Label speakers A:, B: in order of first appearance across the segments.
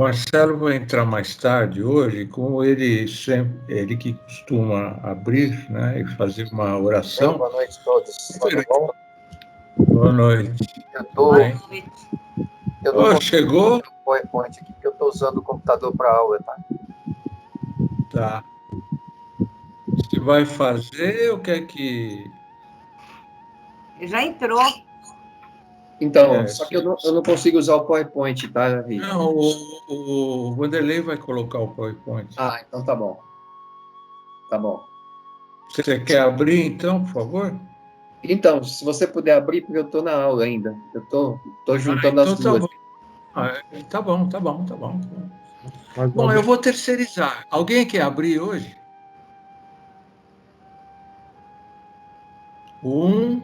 A: Marcelo vai entrar mais tarde hoje, como ele que costuma abrir, né, e fazer uma oração.
B: Boa noite a todos. Tudo bom?
A: Boa noite.
B: Tudo bem? Eu não consigo
A: chegou?
B: o PowerPoint aqui, porque eu estou usando o computador para aula, tá?
A: Tá. Você vai fazer ou quer que...
C: Já entrou.
B: Então, só que eu não consigo usar o PowerPoint, tá, Davi?
A: Não, o Vanderlei vai colocar o PowerPoint.
B: Ah, então tá bom. Tá bom.
A: Você quer abrir, então, por favor?
B: Então, se você puder abrir, porque eu estou na aula ainda. Eu tô juntando as duas.
A: Tá bom. Bom, eu vou terceirizar. Alguém quer abrir hoje? 1,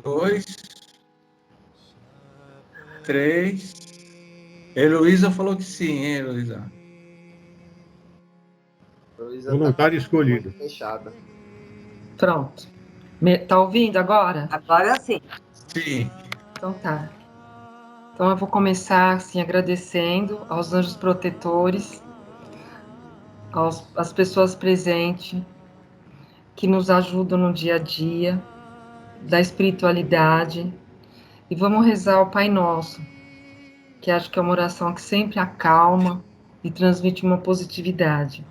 A: 2, 3. Heloísa falou que sim, hein, Heloísa?
D: Voluntário escolhido.
B: Fechada.
E: Pronto. Tá ouvindo agora?
C: Agora sim.
A: Sim.
E: Então tá. Então eu vou começar assim agradecendo aos anjos protetores, às pessoas presentes que nos ajudam no dia a dia, da espiritualidade. E vamos rezar o Pai Nosso, que acho que é uma oração que sempre acalma e transmite uma positividade.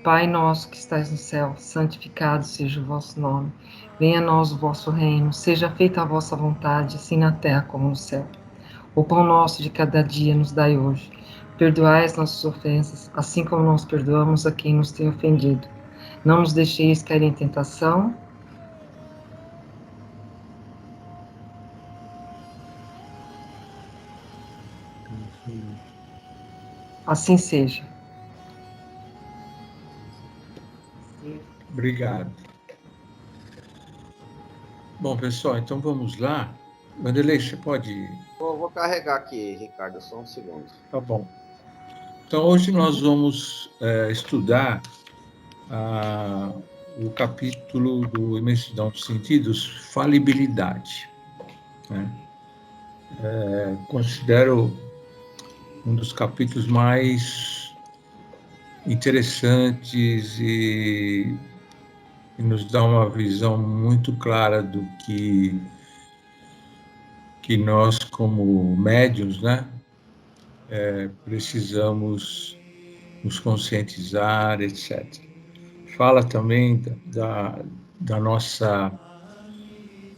E: Pai nosso que estais no céu, santificado seja o vosso nome. Venha a nós o vosso reino, seja feita a vossa vontade, assim na terra como no céu. O pão nosso de cada dia nos dai hoje. Perdoai as nossas ofensas, assim como nós perdoamos a quem nos tem ofendido. Não nos deixeis cair em tentação. Assim seja.
A: Obrigado. Bom, pessoal, então vamos lá. Vanderlei, você pode...
B: Vou carregar aqui, Ricardo, só um segundo.
A: Tá bom. Então, hoje nós vamos estudar o capítulo do Imensidão dos Sentidos, Falibilidade. Né? Considero um dos capítulos mais interessantes e nos dá uma visão muito clara do que nós, como médiuns, né, precisamos nos conscientizar, etc. Fala também da nossa,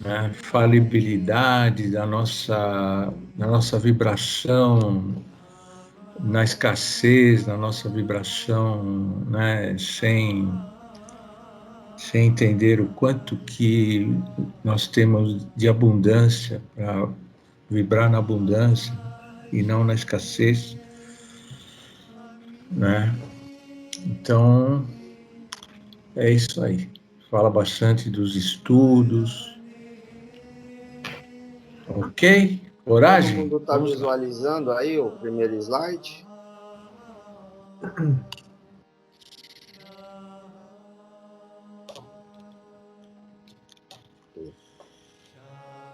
A: né, falibilidade, da nossa vibração na escassez, na nossa vibração, né, sem entender o quanto que nós temos de abundância para vibrar na abundância e não na escassez, né? Então, é isso aí. Fala bastante dos estudos. Ok? Coragem?
B: Todo mundo está visualizando aí o primeiro slide?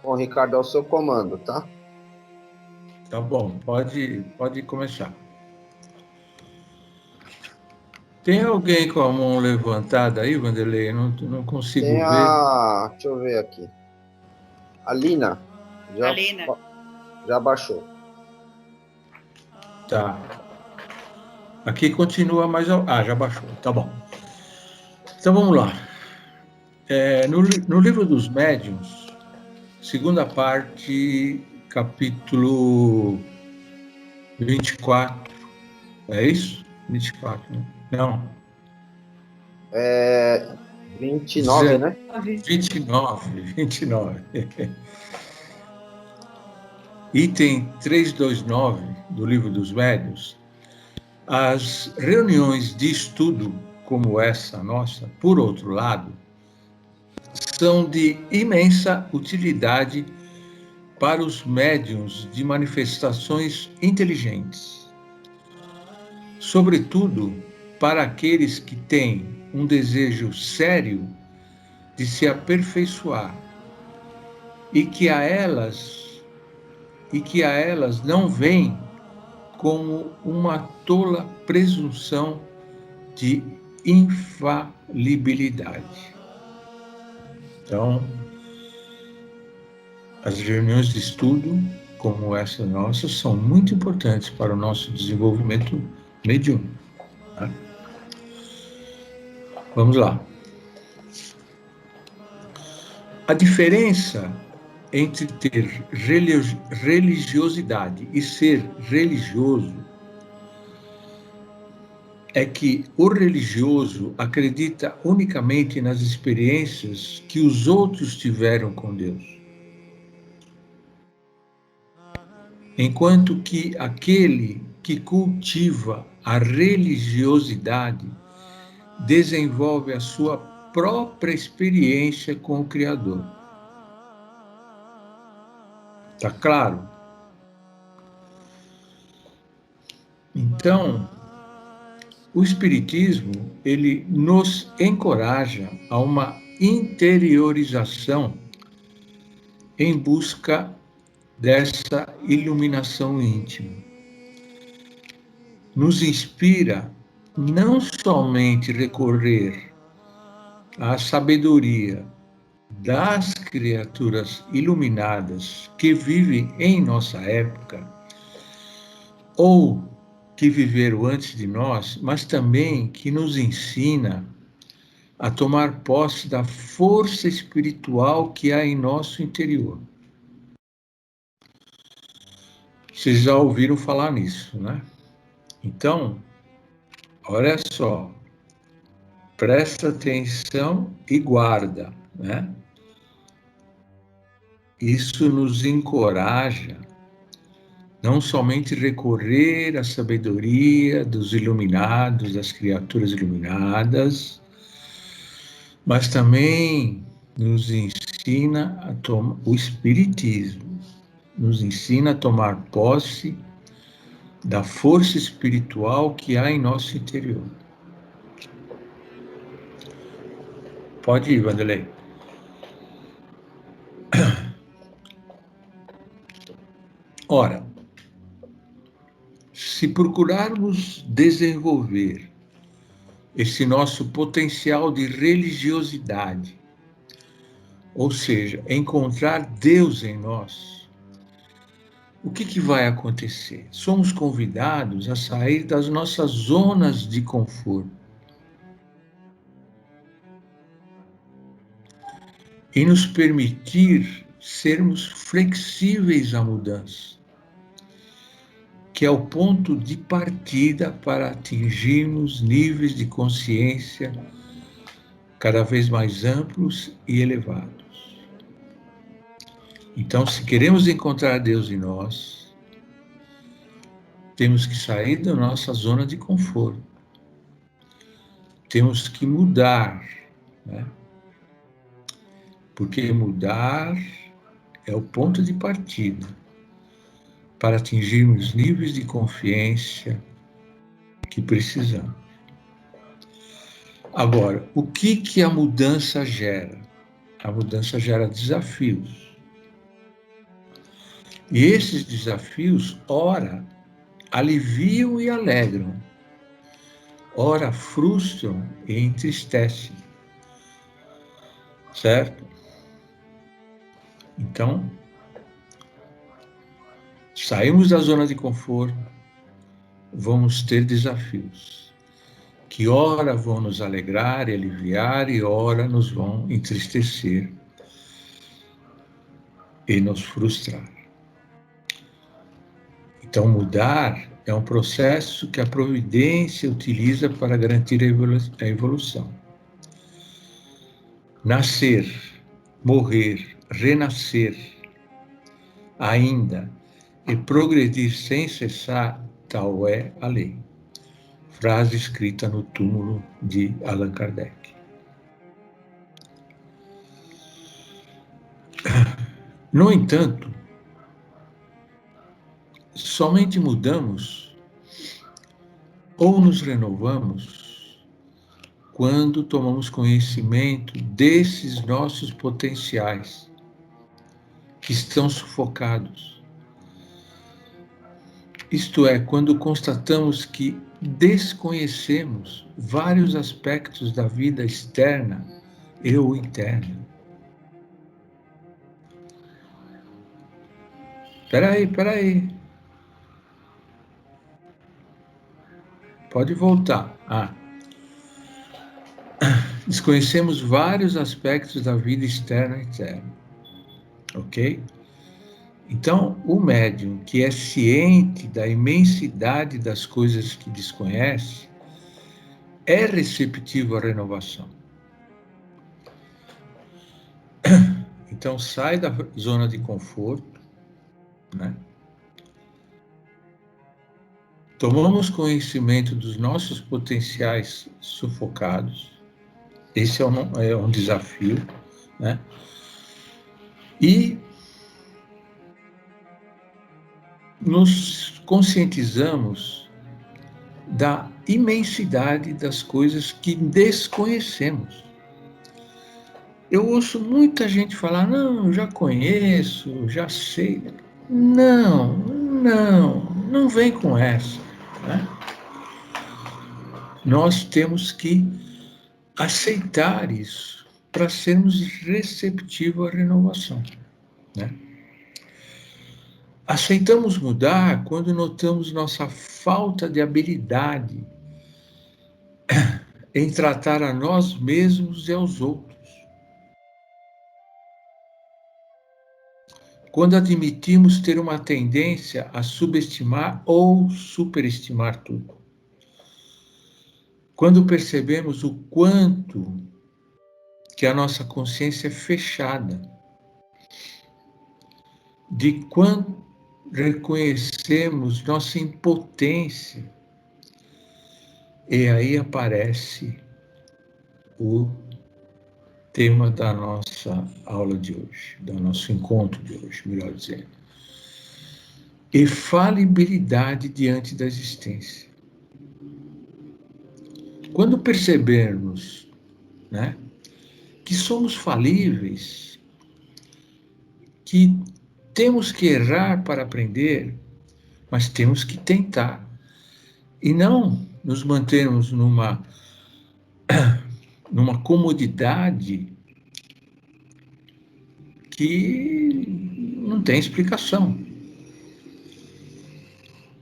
B: Bom, Ricardo, é o seu comando, tá?
A: Tá bom, pode começar. Tem alguém com a mão levantada aí, Vanderlei? Não consigo ver.
B: Deixa eu ver aqui. A Lina. Já baixou.
A: Tá. Aqui continua, mas... já baixou. Tá bom. Então, vamos lá. No Livro dos Médiuns, segunda parte, capítulo 24. É isso? 24, né? Não.
B: 29, né?
A: 29. Item 329 do Livro dos Médiuns. As reuniões de estudo como essa nossa, por outro lado, são de imensa utilidade para os médiuns de manifestações inteligentes, sobretudo para aqueles que têm um desejo sério de se aperfeiçoar e que a elas não vêm como uma tola presunção de infalibilidade. Então, as reuniões de estudo, como essa nossa, são muito importantes para o nosso desenvolvimento mediúnico. Tá? Vamos lá. A diferença entre ter religiosidade e ser religioso é que o religioso acredita unicamente nas experiências que os outros tiveram com Deus, enquanto que aquele que cultiva a religiosidade desenvolve a sua própria experiência com o Criador. Tá claro? Então, o Espiritismo, ele nos encoraja a uma interiorização em busca dessa iluminação íntima. Nos inspira não somente recorrer à sabedoria das criaturas iluminadas que vivem em nossa época, ou que viveram antes de nós, mas também que nos ensina a tomar posse da força espiritual que há em nosso interior. Vocês já ouviram falar nisso, né? Então, olha só, presta atenção e guarda, né? Isso nos encoraja não somente recorrer à sabedoria dos iluminados, das criaturas iluminadas, mas também nos ensina a tomar, o Espiritismo nos ensina a tomar posse da força espiritual que há em nosso interior. Pode ir, Vanderlei. Ora, se procurarmos desenvolver esse nosso potencial de religiosidade, ou seja, encontrar Deus em nós, o que vai acontecer? Somos convidados a sair das nossas zonas de conforto e nos permitir sermos flexíveis à mudança, que é o ponto de partida para atingirmos níveis de consciência cada vez mais amplos e elevados. Então, se queremos encontrar Deus em nós, temos que sair da nossa zona de conforto. Temos que mudar, né? Porque mudar é o ponto de partida para atingirmos níveis de consciência que precisamos. Agora, o que a mudança gera? A mudança gera desafios. E esses desafios, ora, aliviam e alegram, ora, frustram e entristecem. Certo? Então, saímos da zona de conforto, vamos ter desafios, que ora vão nos alegrar e aliviar, e ora nos vão entristecer e nos frustrar. Então, mudar é um processo que a providência utiliza para garantir a evolução. Nascer, morrer, renascer, ainda, e progredir sem cessar, tal é a lei. Frase escrita no túmulo de Allan Kardec. No entanto, somente mudamos ou nos renovamos quando tomamos conhecimento desses nossos potenciais que estão sufocados. Isto é, quando constatamos que desconhecemos vários aspectos da vida externa e ou interna. Peraí. Pode voltar. Desconhecemos vários aspectos da vida externa e interna. Ok? Então, o médium que é ciente da imensidade das coisas que desconhece é receptivo à renovação. Então, sai da zona de conforto, né? Tomamos conhecimento dos nossos potenciais sufocados. Esse é um desafio, né? E nos conscientizamos da imensidade das coisas que desconhecemos. Eu ouço muita gente falar, não, já conheço, já sei. Não vem com essa, né? Nós temos que aceitar isso para sermos receptivos à renovação, né? Aceitamos mudar quando notamos nossa falta de habilidade em tratar a nós mesmos e aos outros. Quando admitimos ter uma tendência a subestimar ou superestimar tudo. Quando percebemos o quanto que a nossa consciência é fechada, de quanto reconhecemos nossa impotência, e aí aparece o tema da nossa aula de hoje, do nosso encontro de hoje, melhor dizendo. E falibilidade diante da existência. Quando percebermos, né, que somos falíveis, que temos que errar para aprender, mas temos que tentar. E não nos mantermos numa comodidade que não tem explicação.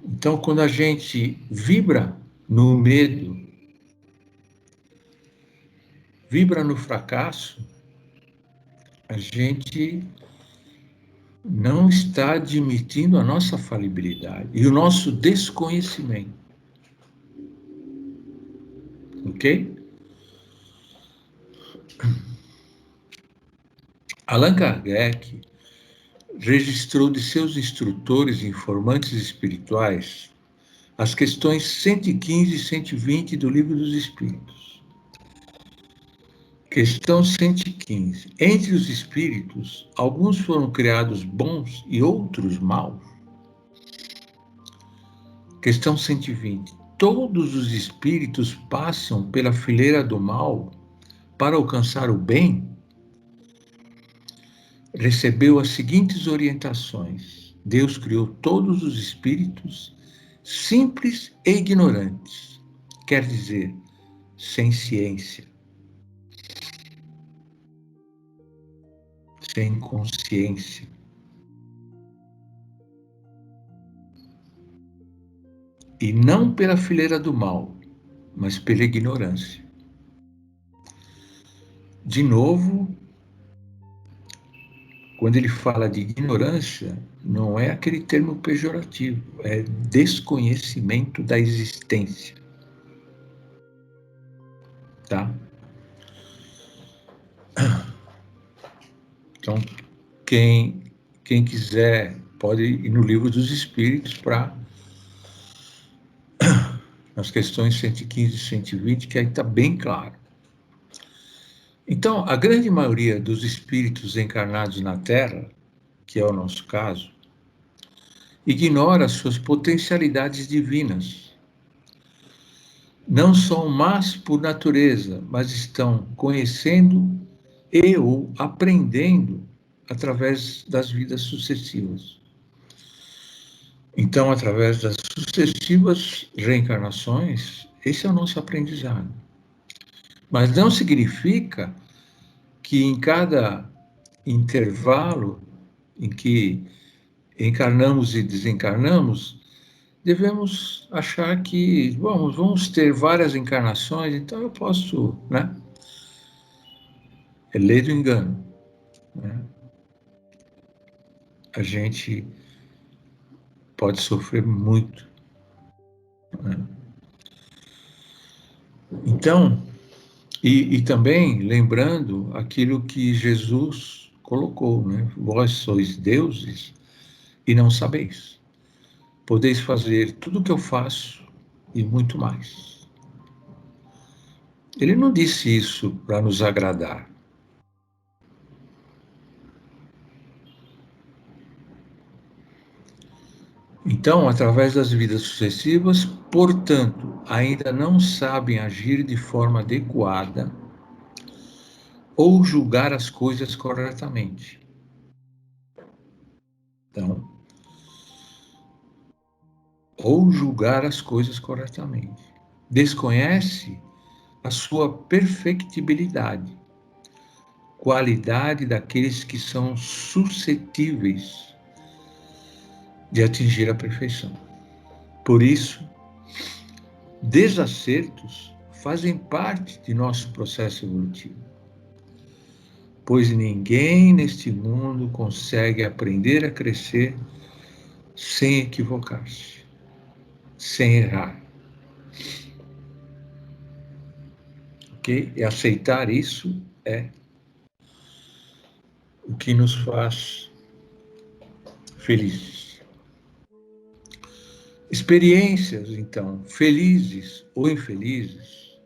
A: Então, quando a gente vibra no medo, vibra no fracasso, a gente não está admitindo a nossa falibilidade e o nosso desconhecimento. Ok? Allan Kardec registrou de seus instrutores e informantes espirituais as questões 115 e 120 do Livro dos Espíritos. Questão 115. Entre os espíritos, alguns foram criados bons e outros maus. Questão 120. Todos os espíritos passam pela fileira do mal para alcançar o bem? Recebeu as seguintes orientações. Deus criou todos os espíritos simples e ignorantes, quer dizer, sem ciência, sem consciência. E não pela fileira do mal, mas pela ignorância. De novo, quando ele fala de ignorância, não é aquele termo pejorativo, é desconhecimento da existência. Tá? Então, quem quiser pode ir no Livro dos Espíritos para as questões 115 e 120, que aí está bem claro. Então, a grande maioria dos espíritos encarnados na Terra, que é o nosso caso, ignora suas potencialidades divinas. Não são más por natureza, mas estão conhecendo e ou aprendendo através das vidas sucessivas. Então, através das sucessivas reencarnações, esse é o nosso aprendizado. Mas não significa que em cada intervalo em que encarnamos e desencarnamos, devemos achar que vamos ter várias encarnações, então eu posso, né? É lei do engano, né? A gente pode sofrer muito, né? Então, e também lembrando aquilo que Jesus colocou, né? Vós sois deuses e não sabeis. Podeis fazer tudo o que eu faço e muito mais. Ele não disse isso para nos agradar. Então, através das vidas sucessivas, portanto, ainda não sabem agir de forma adequada ou julgar as coisas corretamente. Então, ou julgar as coisas corretamente. Desconhece a sua perfectibilidade, qualidade daqueles que são suscetíveis de atingir a perfeição. Por isso, desacertos fazem parte de nosso processo evolutivo, pois ninguém neste mundo consegue aprender a crescer sem equivocar-se, sem errar. Ok? E aceitar isso é o que nos faz felizes. Experiências, então, felizes ou infelizes,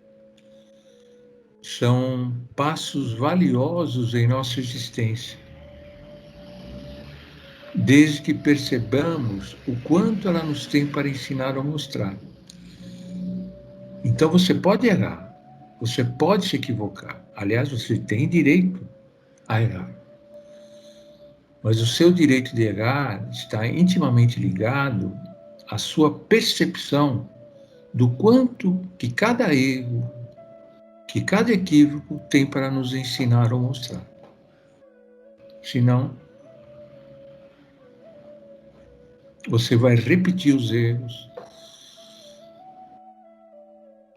A: são passos valiosos em nossa existência, desde que percebamos o quanto ela nos tem para ensinar ou mostrar. Então você pode errar, você pode se equivocar. Aliás, você tem direito a errar. Mas o seu direito de errar está intimamente ligado à sua percepção do quanto que cada erro, que cada equívoco tem para nos ensinar ou mostrar. Senão, você vai repetir os erros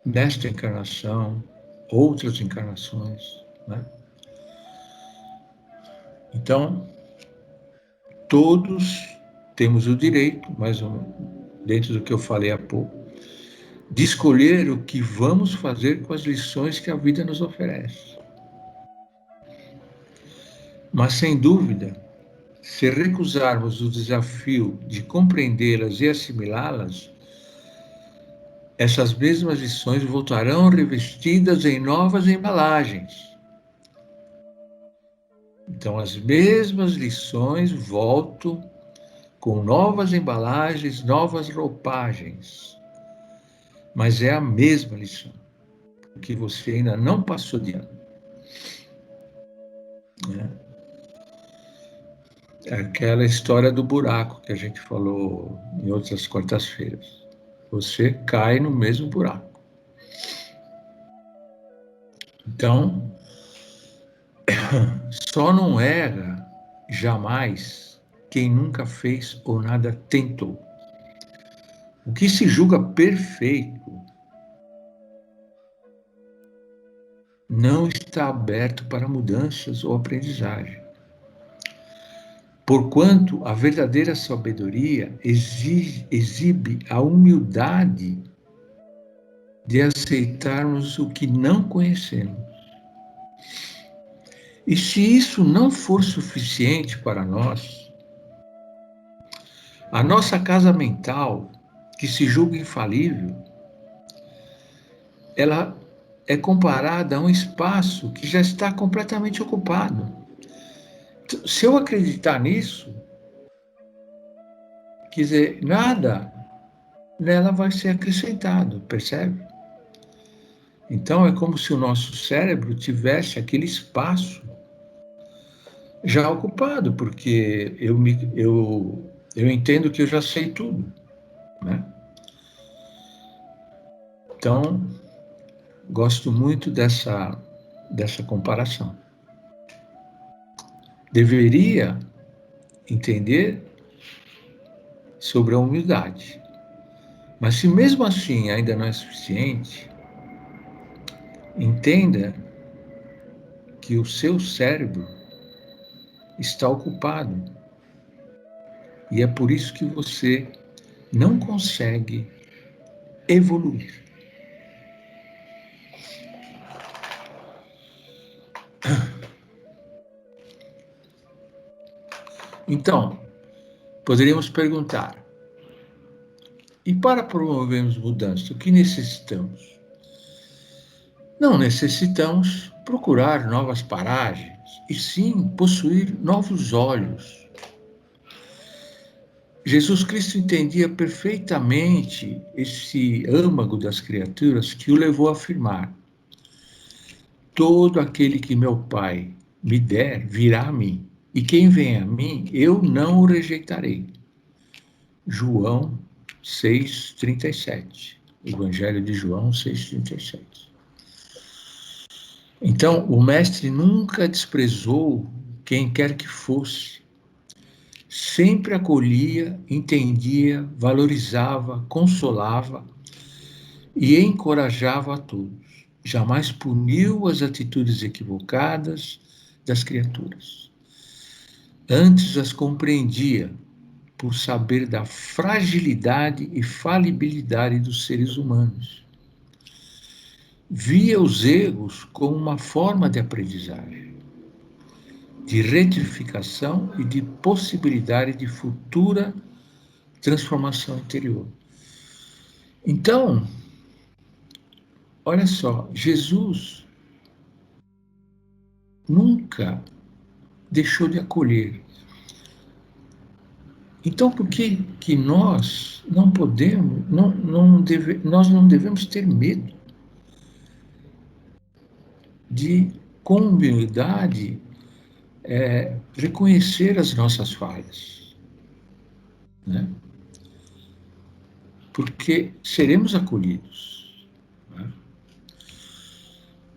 A: nesta encarnação, outras encarnações, né? Então, todos temos o direito, mais ou menos, dentro do que eu falei há pouco, de escolher o que vamos fazer com as lições que a vida nos oferece. Mas, sem dúvida, se recusarmos o desafio de compreendê-las e assimilá-las, essas mesmas lições voltarão revestidas em novas embalagens. Então, as mesmas lições voltam com novas embalagens, novas roupagens. Mas é a mesma lição, que você ainda não passou de ano. É aquela história do buraco que a gente falou em outras quartas-feiras. Você cai no mesmo buraco. Então, só não erra jamais quem nunca fez ou nada tentou. O que se julga perfeito não está aberto para mudanças ou aprendizagem. Porquanto a verdadeira sabedoria exibe a humildade de aceitarmos o que não conhecemos. E se isso não for suficiente para nós, a nossa casa mental, que se julga infalível, ela é comparada a um espaço que já está completamente ocupado. Se eu acreditar nisso, quer dizer, nada nela vai ser acrescentado, percebe? Então é como se o nosso cérebro tivesse aquele espaço já ocupado, porque eu eu entendo que eu já sei tudo, né? Então, gosto muito dessa comparação. Deveria entender sobre a humildade. Mas se mesmo assim ainda não é suficiente, entenda que o seu cérebro está ocupado. E é por isso que você não consegue evoluir. Então, poderíamos perguntar: e para promovermos mudança, o que necessitamos? Não necessitamos procurar novas paragens, e sim possuir novos olhos. Jesus Cristo entendia perfeitamente esse âmago das criaturas que o levou a afirmar: todo aquele que meu Pai me der virá a mim, e quem vem a mim, eu não o rejeitarei. João 6,37. Evangelho de João 6,37. Então, o mestre nunca desprezou quem quer que fosse. Sempre acolhia, entendia, valorizava, consolava e encorajava a todos. Jamais puniu as atitudes equivocadas das criaturas. Antes as compreendia, por saber da fragilidade e falibilidade dos seres humanos. Via os erros como uma forma de aprendizagem, de retificação e de possibilidade de futura transformação interior. Então, olha só, Jesus nunca deixou de acolher. Então, por que nós não podemos, nós não devemos ter medo de, com humildade, reconhecer as nossas falhas, né? Porque seremos acolhidos, né?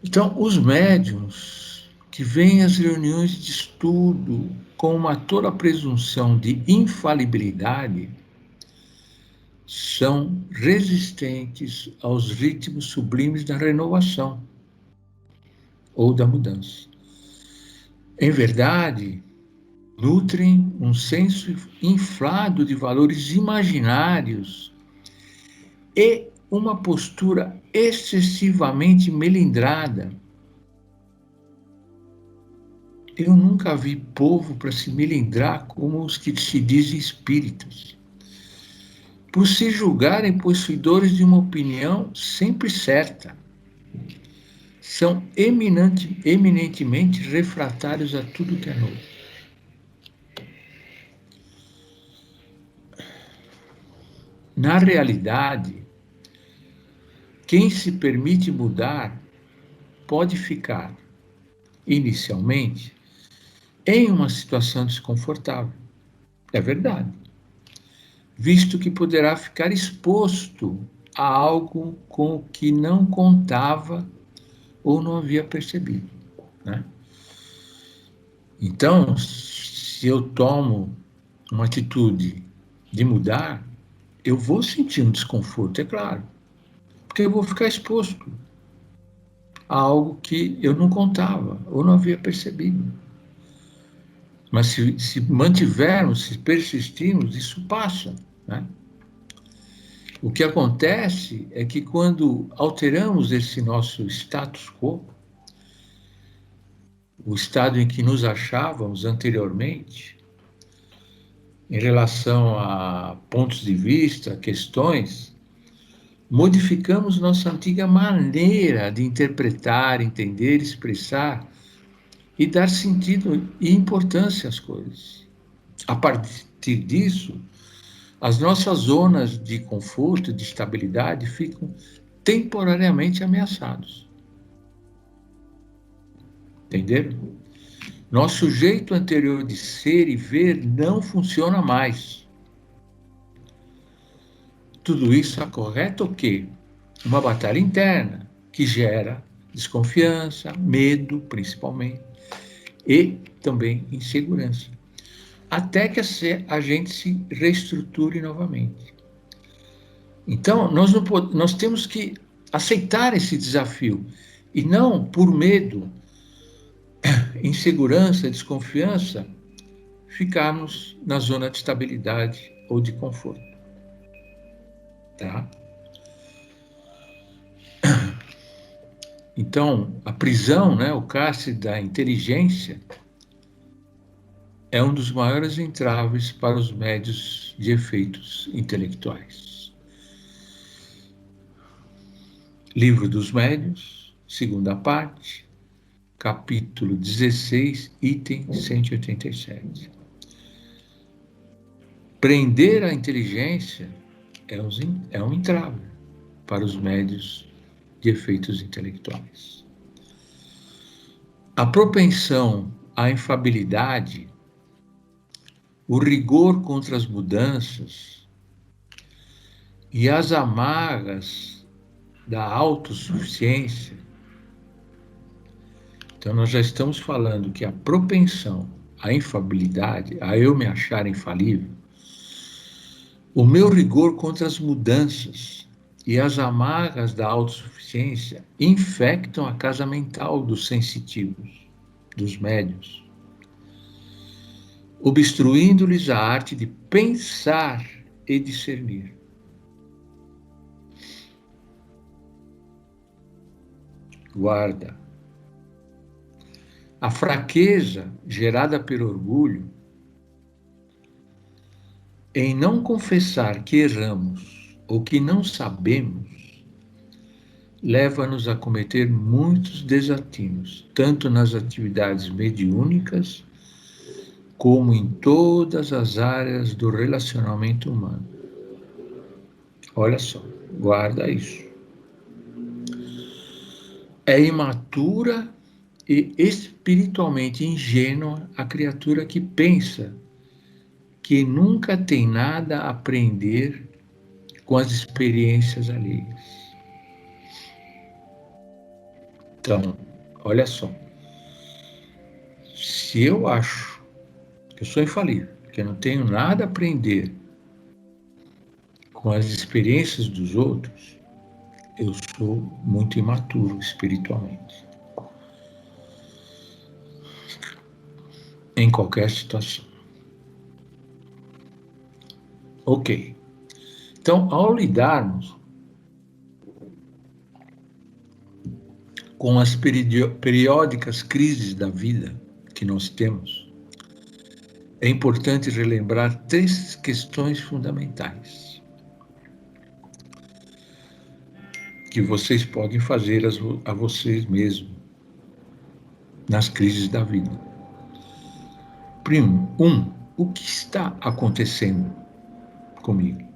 A: Então, os médiuns que vêm às reuniões de estudo com uma toda presunção de infalibilidade são resistentes aos ritmos sublimes da renovação ou da mudança. Em verdade, nutrem um senso inflado de valores imaginários e uma postura excessivamente melindrada. Eu nunca vi povo para se melindrar como os que se dizem espíritas, por se julgarem possuidores de uma opinião sempre certa. São eminentemente refratários a tudo que é novo. Na realidade, quem se permite mudar pode ficar, inicialmente, em uma situação desconfortável. É verdade. Visto que poderá ficar exposto a algo com o que não contava ou não havia percebido, né? Então, se eu tomo uma atitude de mudar, eu vou sentir um desconforto, é claro, porque eu vou ficar exposto a algo que eu não contava ou não havia percebido. Mas se mantivermos, se persistirmos, isso passa, né? O que acontece é que quando alteramos esse nosso status quo, o estado em que nos achávamos anteriormente, em relação a pontos de vista, questões, modificamos nossa antiga maneira de interpretar, entender, expressar e dar sentido e importância às coisas. A partir disso, as nossas zonas de conforto, de estabilidade, ficam temporariamente ameaçadas. Entenderam? Nosso jeito anterior de ser e ver não funciona mais. tudo isso acarreta o quê? Uma batalha interna que gera desconfiança, medo, principalmente, e também insegurança. Até que a gente se reestruture novamente. Então, nós temos que aceitar esse desafio e não, por medo, insegurança, desconfiança, ficarmos na zona de estabilidade ou de conforto. Tá? Então, a prisão, né, o cárcere da inteligência, é um dos maiores entraves para os médios de efeitos intelectuais. Livro dos Médios, segunda parte, capítulo 16, item 187. Prender a inteligência é um entrave para os médios de efeitos intelectuais. A propensão à infabilidade, o rigor contra as mudanças e as amarras da autossuficiência. Então, nós já estamos falando que a propensão à infabilidade, a eu me achar infalível, o meu rigor contra as mudanças e as amarras da autossuficiência infectam a casa mental dos sensitivos, dos médios, obstruindo-lhes a arte de pensar e discernir. Guarda. A fraqueza gerada pelo orgulho em não confessar que erramos ou que não sabemos leva-nos a cometer muitos desatinos, tanto nas atividades mediúnicas como em todas as áreas do relacionamento humano. Olha só, guarda isso. É imatura e espiritualmente ingênua a criatura que pensa que nunca tem nada a aprender com as experiências alheias. Então, olha só. Se eu acho que eu sou infalível, que eu não tenho nada a aprender com as experiências dos outros, eu sou muito imaturo espiritualmente. Em qualquer situação. Ok. Então, ao lidarmos com as periódicas crises da vida que nós temos, é importante relembrar 3 questões fundamentais que vocês podem fazer a vocês mesmos nas crises da vida. Primo, o que está acontecendo comigo?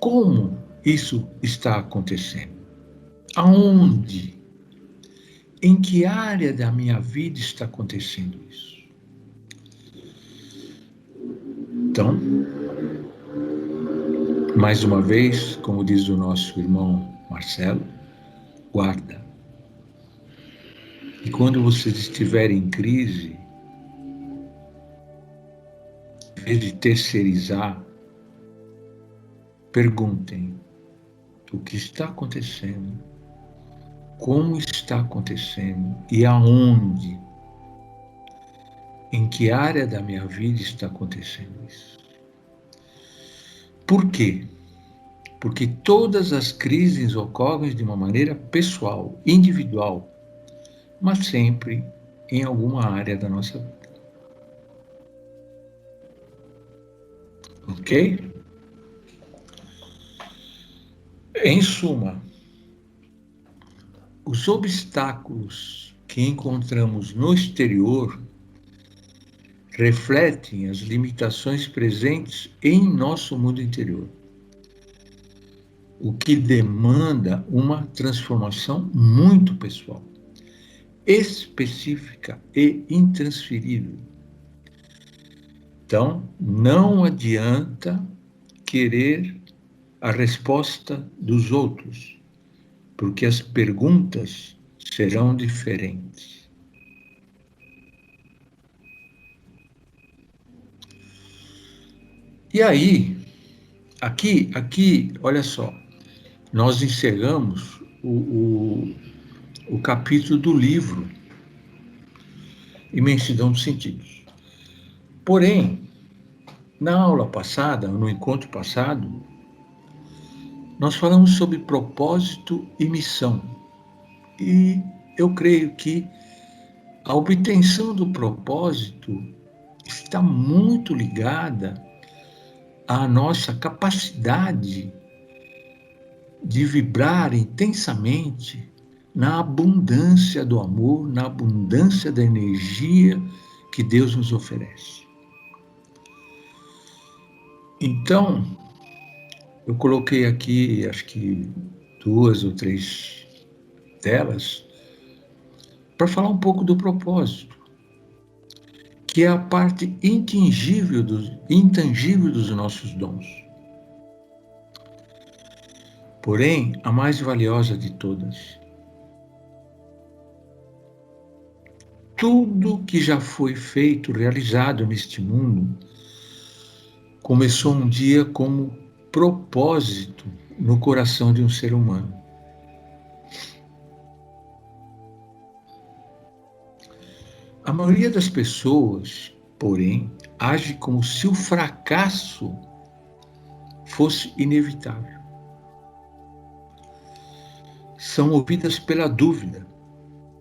A: Como isso está acontecendo? Aonde? Em que área da minha vida está acontecendo isso? Então, mais uma vez, como diz o nosso irmão Marcelo, guarda. E quando vocês estiverem em crise, em vez de terceirizar, perguntem o que está acontecendo, como está acontecendo e aonde, em que área da minha vida está acontecendo isso. Por quê? Porque todas as crises ocorrem de uma maneira pessoal, individual, mas sempre em alguma área da nossa vida. Ok? Em suma, os obstáculos que encontramos no exterior refletem as limitações presentes em nosso mundo interior, o que demanda uma transformação muito pessoal, específica e intransferível. Então, não adianta querer a resposta dos outros, porque as perguntas serão diferentes. E aí, aqui, olha só, nós encerramos o capítulo do livro Imensidão dos Sentidos. Porém, na aula passada, no encontro passado, nós falamos sobre propósito e missão. E eu creio que a obtenção do propósito está muito ligada à nossa capacidade de vibrar intensamente na abundância do amor, na abundância da energia que Deus nos oferece. Então, eu coloquei aqui, acho que 2 ou 3 delas, para falar um pouco do propósito, que é a parte intangível dos nossos dons. Porém, a mais valiosa de todas. Tudo que já foi feito, realizado neste mundo, começou um dia como propósito no coração de um ser humano. A maioria das pessoas, porém, age como se o fracasso fosse inevitável. São movidas pela dúvida,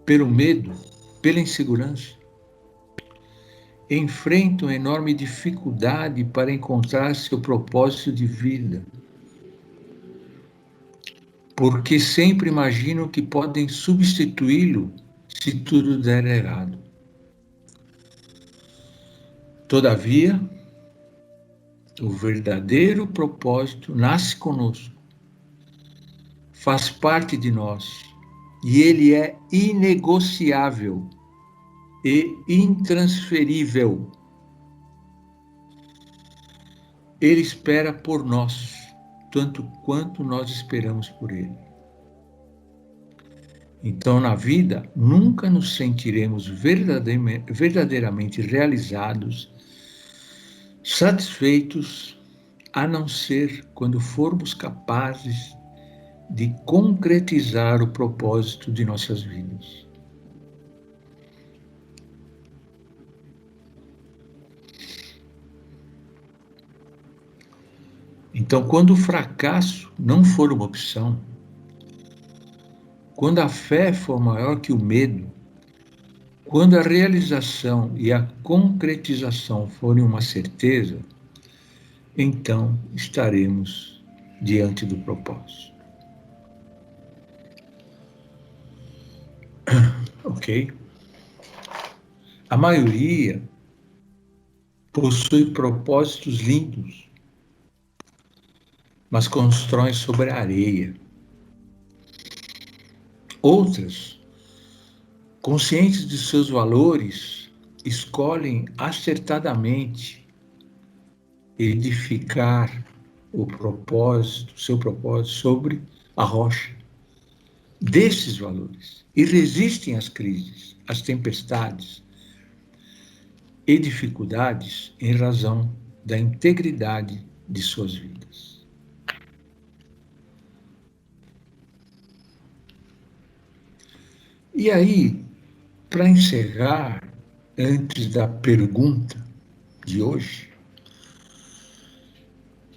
A: pelo medo, pela insegurança. Enfrentam enorme dificuldade para encontrar seu propósito de vida, porque sempre imaginam que podem substituí-lo se tudo der errado. Todavia, o verdadeiro propósito nasce conosco, faz parte de nós, e ele é inegociável e intransferível. Ele espera por nós, tanto quanto nós esperamos por ele. Então, na vida, nunca nos sentiremos verdadeiramente realizados, satisfeitos, a não ser quando formos capazes de concretizar o propósito de nossas vidas. Então, quando o fracasso não for uma opção, quando a fé for maior que o medo, quando a realização e a concretização forem uma certeza, então estaremos diante do propósito. Ok? A maioria possui propósitos lindos, mas constroem sobre a areia. Outras, conscientes de seus valores, escolhem acertadamente edificar seu propósito sobre a rocha desses valores e resistem às crises, às tempestades e dificuldades em razão da integridade de suas vidas. E aí, para encerrar, antes da pergunta de hoje,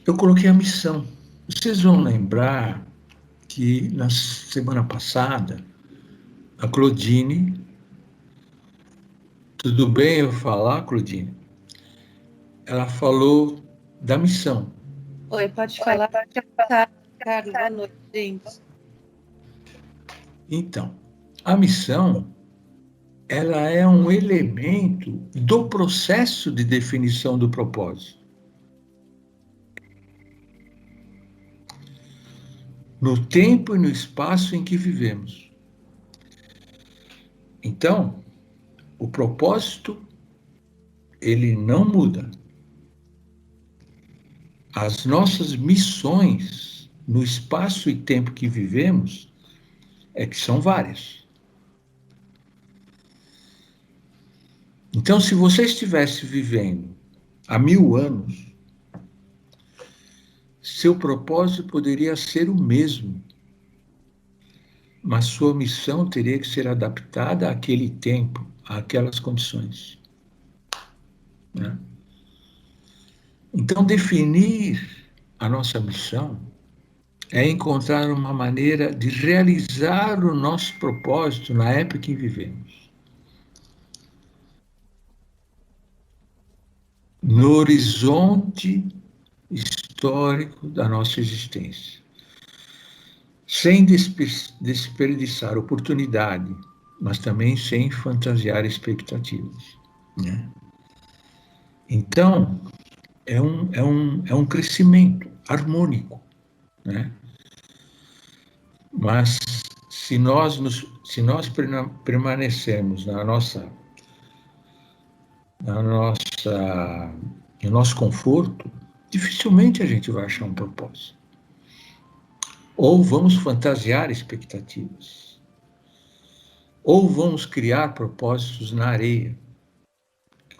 A: eu coloquei a missão. Vocês vão lembrar que na semana passada, a Claudine, tudo bem eu falar, Claudine? Ela falou da missão.
F: Oi, pode falar. Carlos, boa noite, gente.
A: Então, a missão, ela é um elemento do processo de definição do propósito. No tempo e no espaço em que vivemos. Então, o propósito, ele não muda. as nossas missões no espaço e tempo que vivemos é que são várias. Então, se você estivesse vivendo há 1000 anos, seu propósito poderia ser o mesmo, mas sua missão teria que ser adaptada àquele tempo, àquelas condições, né? Então, definir a nossa missão é encontrar uma maneira de realizar o nosso propósito na época que vivemos. No horizonte histórico da nossa existência, sem desperdiçar oportunidade, mas também sem fantasiar expectativas, né? Então, é um crescimento harmônico, né? Mas se nós permanecermos no nosso conforto, dificilmente a gente vai achar um propósito. Ou vamos fantasiar expectativas, ou vamos criar propósitos na areia.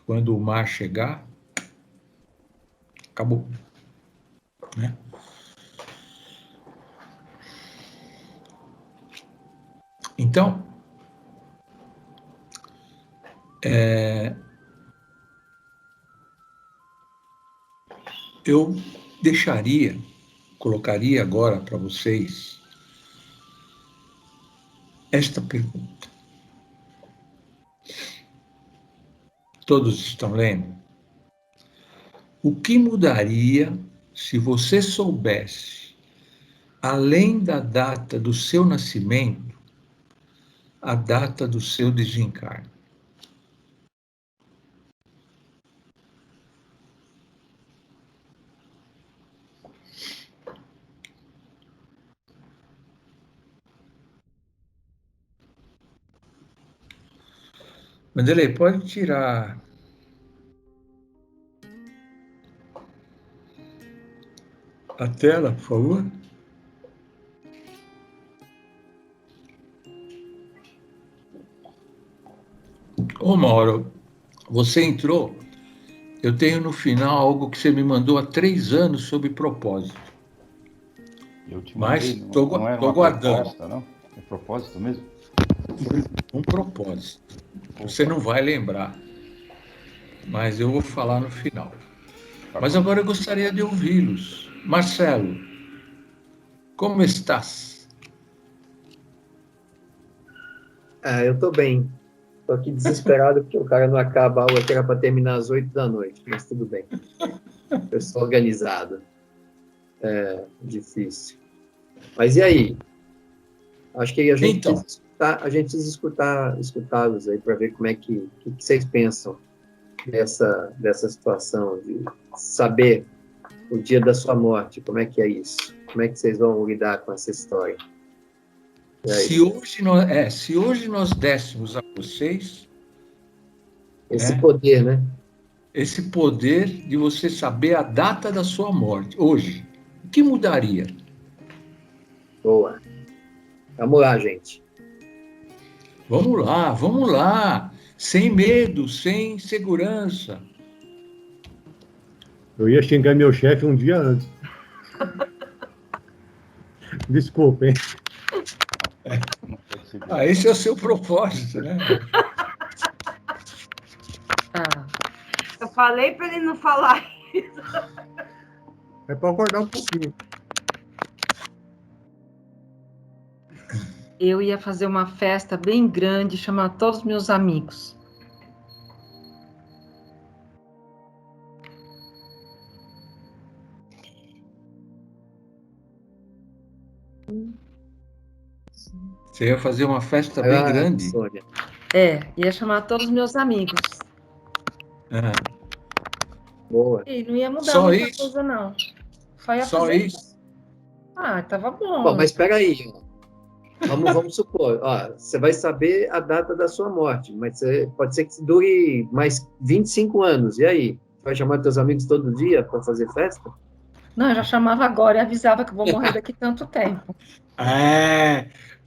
A: Quando o mar chegar, acabou, né? Então, eu colocaria agora para vocês esta pergunta. Todos estão lendo? O que mudaria se você soubesse, além da data do seu nascimento, a data do seu desencarne? Vanderlei, pode tirar a tela, por favor? Ô, Mauro, você entrou, eu tenho no final algo que você me mandou há 3 anos sobre propósito.
G: Eu te
A: Mas
G: mandei,
A: estou
G: era uma
A: guardando.
G: proposta, não? É propósito mesmo?
A: Um propósito. Você não vai lembrar, mas eu vou falar no final. Mas agora eu gostaria de ouvi-los. Marcelo, como estás?
B: Eu estou bem. Estou aqui desesperado porque o cara não acaba a aula que era para terminar às 8 da noite, mas tudo bem. Eu sou organizado. É difícil. Mas e aí? Acho que a gente precisa escutá-los aí para ver como é que vocês pensam dessa situação de saber o dia da sua morte. Como é que é isso? Como é que vocês vão lidar com essa história?
A: Se hoje nós dessemos a vocês
B: esse poder, né?
A: Esse poder de você saber a data da sua morte, hoje, o que mudaria?
B: Boa. Vamos lá, gente.
A: Vamos lá. Sem medo, sem segurança.
D: Eu ia xingar meu chefe um dia antes. Desculpa, hein?
A: Esse é o seu propósito, né?
C: Eu falei para ele não falar isso.
D: É para acordar um pouquinho.
E: Eu ia fazer uma festa bem grande, chamar todos os meus amigos.
A: Você ia fazer uma festa bem grande?
B: Sônia.
E: Ia chamar todos os meus amigos.
B: Boa.
E: E não ia mudar
A: Só
E: muita
A: isso?
E: coisa, não. Só ia
A: Só
E: fazer
A: isso?
E: Tava bom.
B: Bom, mas espera aí. Vamos supor, você vai saber a data da sua morte, mas pode ser que dure mais 25 anos. E aí? Vai chamar teus amigos todo dia para fazer festa?
E: Não, eu já chamava agora e avisava que eu vou morrer daqui tanto tempo.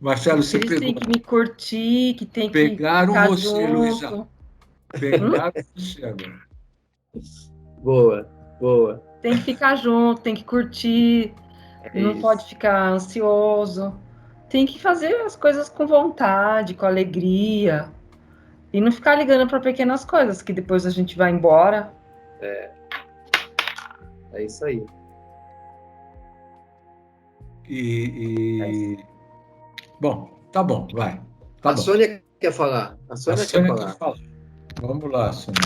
A: Marcelo, você
E: Eles têm
A: pegou.
E: que me curtir, que tem que
A: Pegaram
E: ficar
A: você, Luísa.
E: junto.
A: Pegaram você agora.
B: Boa, boa.
E: Tem que ficar junto, tem que curtir,
B: É
E: não pode
B: isso.
E: ficar ansioso. Tem que fazer as coisas com vontade, com alegria. E não ficar ligando para pequenas coisas, que depois a gente vai embora.
B: É isso aí.
A: Bom, tá bom, vai. Tá
B: A
A: bom.
B: Sônia quer falar. A
A: A
B: Sônia quer
A: Sônia
B: falar.
A: quer falar. Vamos lá, Sônia.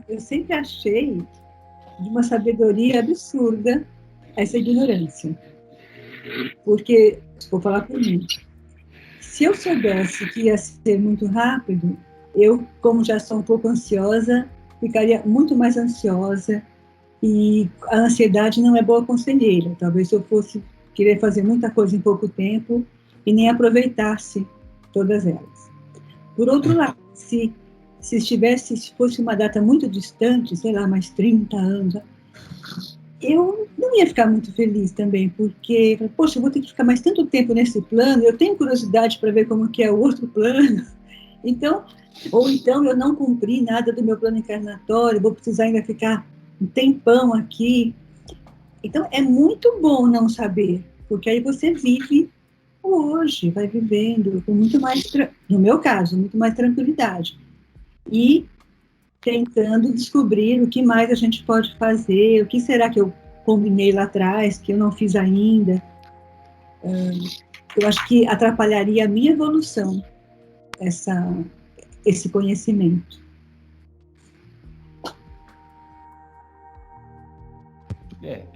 H: Eu sempre achei de uma sabedoria absurda essa ignorância. Porque, vou falar por mim, se eu soubesse que ia ser muito rápido, eu, como já sou um pouco ansiosa, ficaria muito mais ansiosa, e a ansiedade não é boa conselheira. Talvez se eu fosse querer fazer muita coisa em pouco tempo e nem aproveitasse todas elas. Por outro lado, se fosse uma data muito distante, sei lá, mais 30 anos, eu não ia ficar muito feliz também, porque, poxa, eu vou ter que ficar mais tanto tempo nesse plano, eu tenho curiosidade para ver como que é o outro plano, então, ou então eu não cumpri nada do meu plano encarnatório, vou precisar ainda ficar um tempão aqui. Então, é muito bom não saber, porque aí você vive o hoje, vai vivendo com muito mais, no meu caso, muito mais tranquilidade. E tentando descobrir o que mais a gente pode fazer, o que será que eu combinei lá atrás, que eu não fiz ainda. Eu acho que atrapalharia a minha evolução, esse conhecimento.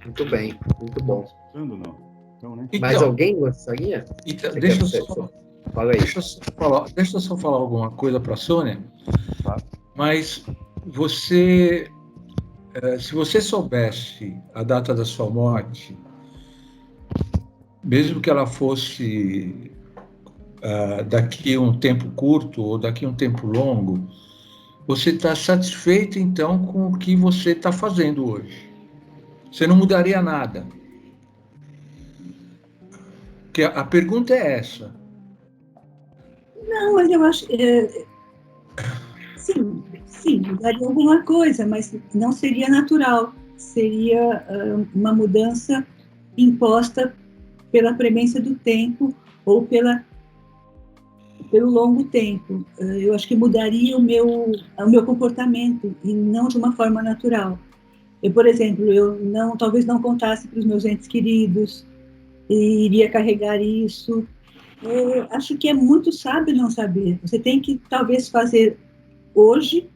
B: Muito bem, muito bom.
G: Escutando, não? Então, né?
B: Mais alguém gostaria?
A: Então,
B: Você
A: deixa,
B: quer-
A: eu só,
B: Fala aí.
A: deixa eu só falar alguma coisa para a Sônia,
G: Claro.
A: mas você, se você soubesse a data da sua morte, mesmo que ela fosse daqui a um tempo curto ou daqui a um tempo longo, você está satisfeito então com o que você está fazendo hoje. Você não mudaria nada. Porque a pergunta é essa.
H: Não, mas eu acho, sim, mudaria alguma coisa, mas não seria natural, seria uma mudança imposta pela premência do tempo ou pelo longo tempo. Eu acho que mudaria o meu comportamento e não de uma forma natural. Eu, por exemplo, talvez não contasse para os meus entes queridos e iria carregar isso. Eu acho que é muito sábio não saber. Você tem que talvez fazer hoje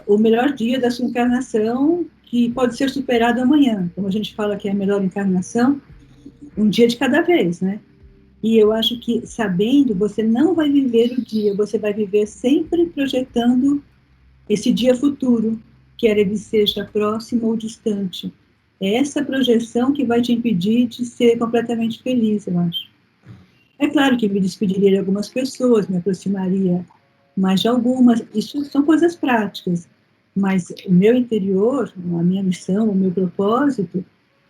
H: o melhor dia da sua encarnação, que pode ser superado amanhã. Como a gente fala que é a melhor encarnação, um dia de cada vez, né? E eu acho que, sabendo, você não vai viver o dia, você vai viver sempre projetando esse dia futuro, quer ele seja próximo ou distante. É essa projeção que vai te impedir de ser completamente feliz, eu acho. É claro que me despediria de algumas pessoas, me aproximaria mais de algumas, isso são coisas práticas, mas o meu interior, a minha missão, o meu propósito,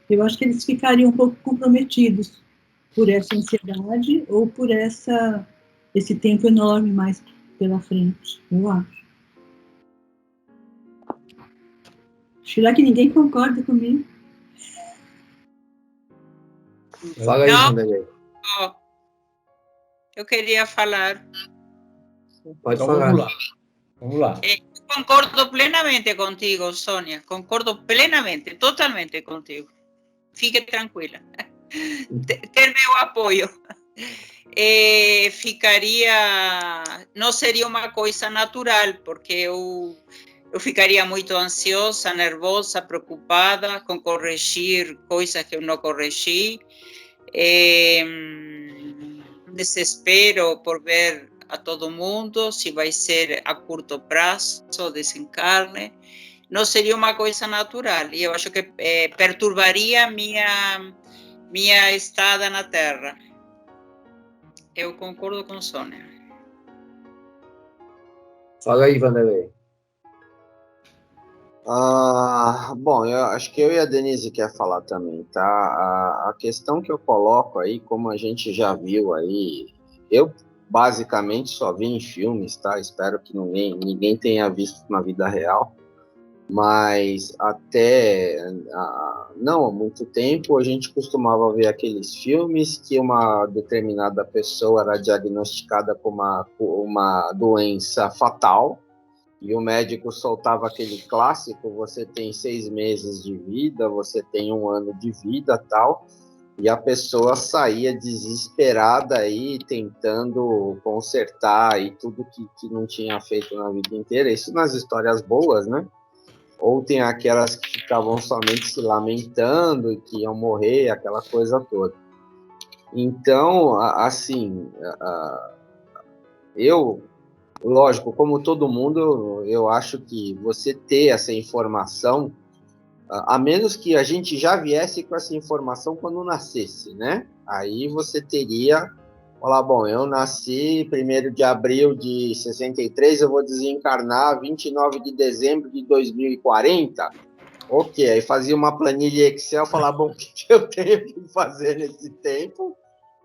H: eu acho que eles ficariam um pouco comprometidos por essa ansiedade ou por esse tempo enorme mais pela frente, eu acho. Será que ninguém concorda comigo?
B: Fala aí,
C: Não.
B: Vanderlei.
C: Ó, eu queria falar.
B: Pode
A: Então
B: falar.
A: vamos lá.
C: Concordo plenamente contigo, Sônia. Concordo plenamente, totalmente contigo. Fique tranquila. Ter meu apoio. Não seria uma coisa natural, porque eu ficaria muito ansiosa, nervosa, preocupada com corrigir coisas que eu não corrigi. Desespero por ver a todo mundo, se vai ser a curto prazo, desencarne. Não seria uma coisa natural. E eu acho que perturbaria minha estada na Terra. Eu concordo com Sônia.
B: Fala aí, Vanderlei.
I: Bom, eu acho que eu e a Denise quer falar também, tá? A questão que eu coloco aí, como a gente já viu aí, eu basicamente só vi em filmes, tá? Espero que ninguém tenha visto na vida real, mas até não há muito tempo a gente costumava ver aqueles filmes que uma determinada pessoa era diagnosticada com uma doença fatal, e o médico soltava aquele clássico: você tem 6 meses de vida, você tem 1 ano de vida, tal, e a pessoa saía desesperada aí, tentando consertar e tudo que não tinha feito na vida inteira. Isso nas histórias boas, né? Ou tem aquelas que ficavam somente se lamentando e que iam morrer, aquela coisa toda. Então, assim, eu... Lógico, como todo mundo, eu acho que você ter essa informação, a menos que a gente já viesse com essa informação quando nascesse, né? Aí você teria, falar, bom, eu nasci 1º de abril de 63, eu vou desencarnar 29 de dezembro de 2040. Ok, aí fazia uma planilha Excel, falar, bom, o que eu tenho que fazer nesse tempo,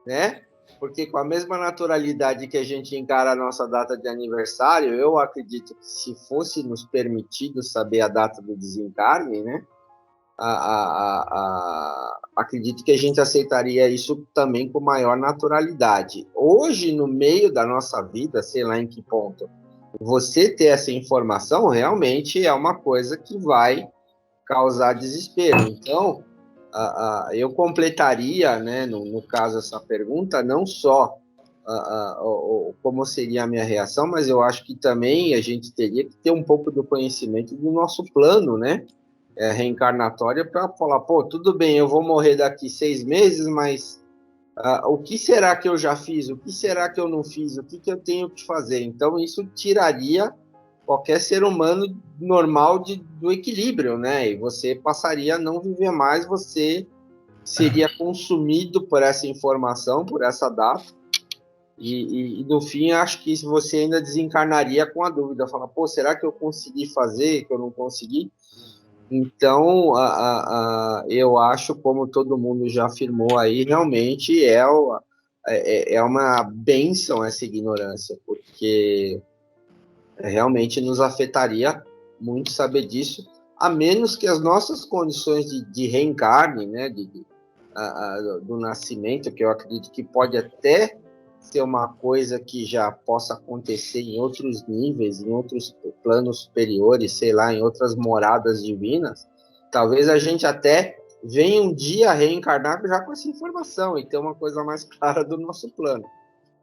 I: né? Porque com a mesma naturalidade que a gente encara a nossa data de aniversário, eu acredito que se fosse nos permitido saber a data do desencarne, né, acredito que a gente aceitaria isso também com maior naturalidade. Hoje, no meio da nossa vida, sei lá em que ponto, você ter essa informação realmente é uma coisa que vai causar desespero. Então, eu completaria, né, no caso, essa pergunta, não só como seria a minha reação, mas eu acho que também a gente teria que ter um pouco do conhecimento do nosso plano, né, reencarnatório, para falar, pô, tudo bem, eu vou morrer daqui 6 meses, mas o que será que eu já fiz? O que será que eu não fiz? O que eu tenho que fazer? Então, isso tiraria qualquer ser humano normal do equilíbrio, né? E você passaria a não viver mais, você seria consumido por essa informação, por essa data, e no fim, acho que você ainda desencarnaria com a dúvida, falar, pô, será que eu consegui fazer, que eu não consegui? Então, eu acho, como todo mundo já afirmou aí, realmente é uma bênção essa ignorância, porque realmente nos afetaria muito saber disso, a menos que as nossas condições de reencarne, né, do nascimento, que eu acredito que pode até ser uma coisa que já possa acontecer em outros níveis, em outros planos superiores, sei lá, em outras moradas divinas, talvez a gente até venha um dia reencarnar já com essa informação e ter uma coisa mais clara do nosso plano.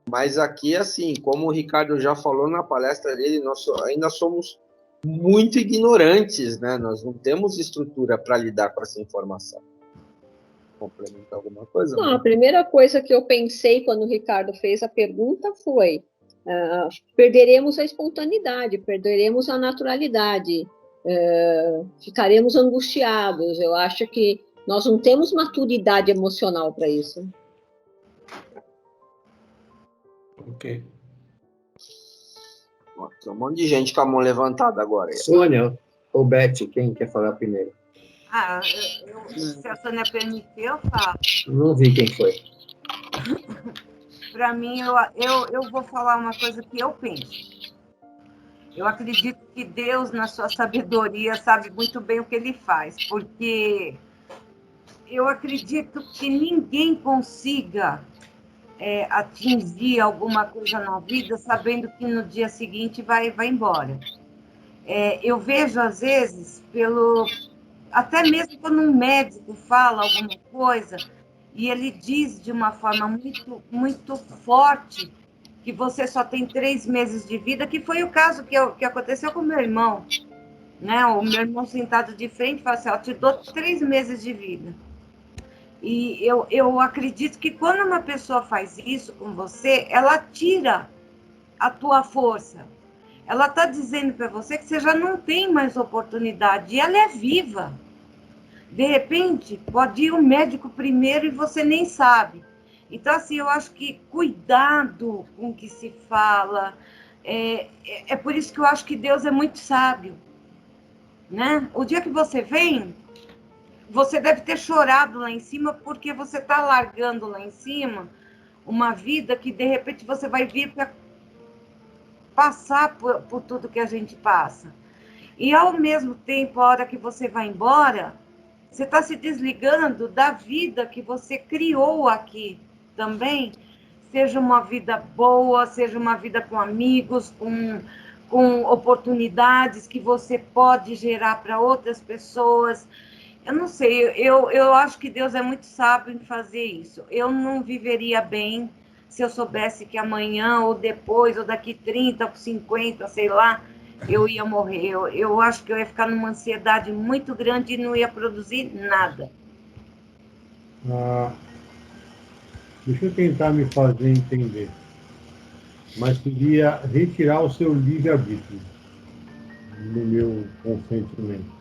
I: Mas aqui, assim, como o Ricardo já falou na palestra dele, nós ainda somos muito ignorantes, né? Nós não temos estrutura para lidar com essa informação. Complementar alguma coisa?
J: Não, a primeira coisa que eu pensei quando o Ricardo fez a pergunta foi: perderemos a espontaneidade, perderemos a naturalidade, ficaremos angustiados. Eu acho que nós não temos maturidade emocional para isso.
A: Ok.
I: Tem um monte de gente com a mão levantada agora.
B: Sônia ou Beth, quem quer falar primeiro?
F: Se a Sônia permitir, eu falo.
B: Não vi quem foi.
F: Para mim, eu vou falar uma coisa que eu penso. Eu acredito que Deus, na sua sabedoria, sabe muito bem o que ele faz, porque eu acredito que ninguém consiga atingir alguma coisa na vida sabendo que no dia seguinte vai embora. Eu vejo, às vezes, até mesmo quando um médico fala alguma coisa e ele diz de uma forma muito, muito forte que você só tem 3 meses de vida, que foi o caso que aconteceu com o meu irmão, né? O meu irmão sentado de frente fala assim, eu te dou 3 meses de vida. E eu acredito que quando uma pessoa faz isso com você, ela tira a tua força. Ela está dizendo para você que você já não tem mais oportunidade, e ela é viva. De repente, pode ir o médico primeiro e você nem sabe. Então, assim, eu acho que cuidado com o que se fala. É por isso que eu acho que Deus é muito sábio, né? O dia que você vem, você deve ter chorado lá em cima, porque você está largando lá em cima uma vida que, de repente, você vai vir para passar por tudo que a gente passa. E, ao mesmo tempo, a hora que você vai embora, você está se desligando da vida que você criou aqui também, seja uma vida boa, seja uma vida com amigos, com oportunidades que você pode gerar para outras pessoas. Eu não sei, eu acho que Deus é muito sábio em fazer isso. Eu não viveria bem se eu soubesse que amanhã, ou depois, ou daqui 30, ou 50, sei lá, eu ia morrer. Eu acho que eu ia ficar numa ansiedade muito grande e não ia produzir nada.
D: Deixa eu tentar me fazer entender. Mas queria retirar o seu livre-arbítrio no meu consentimento.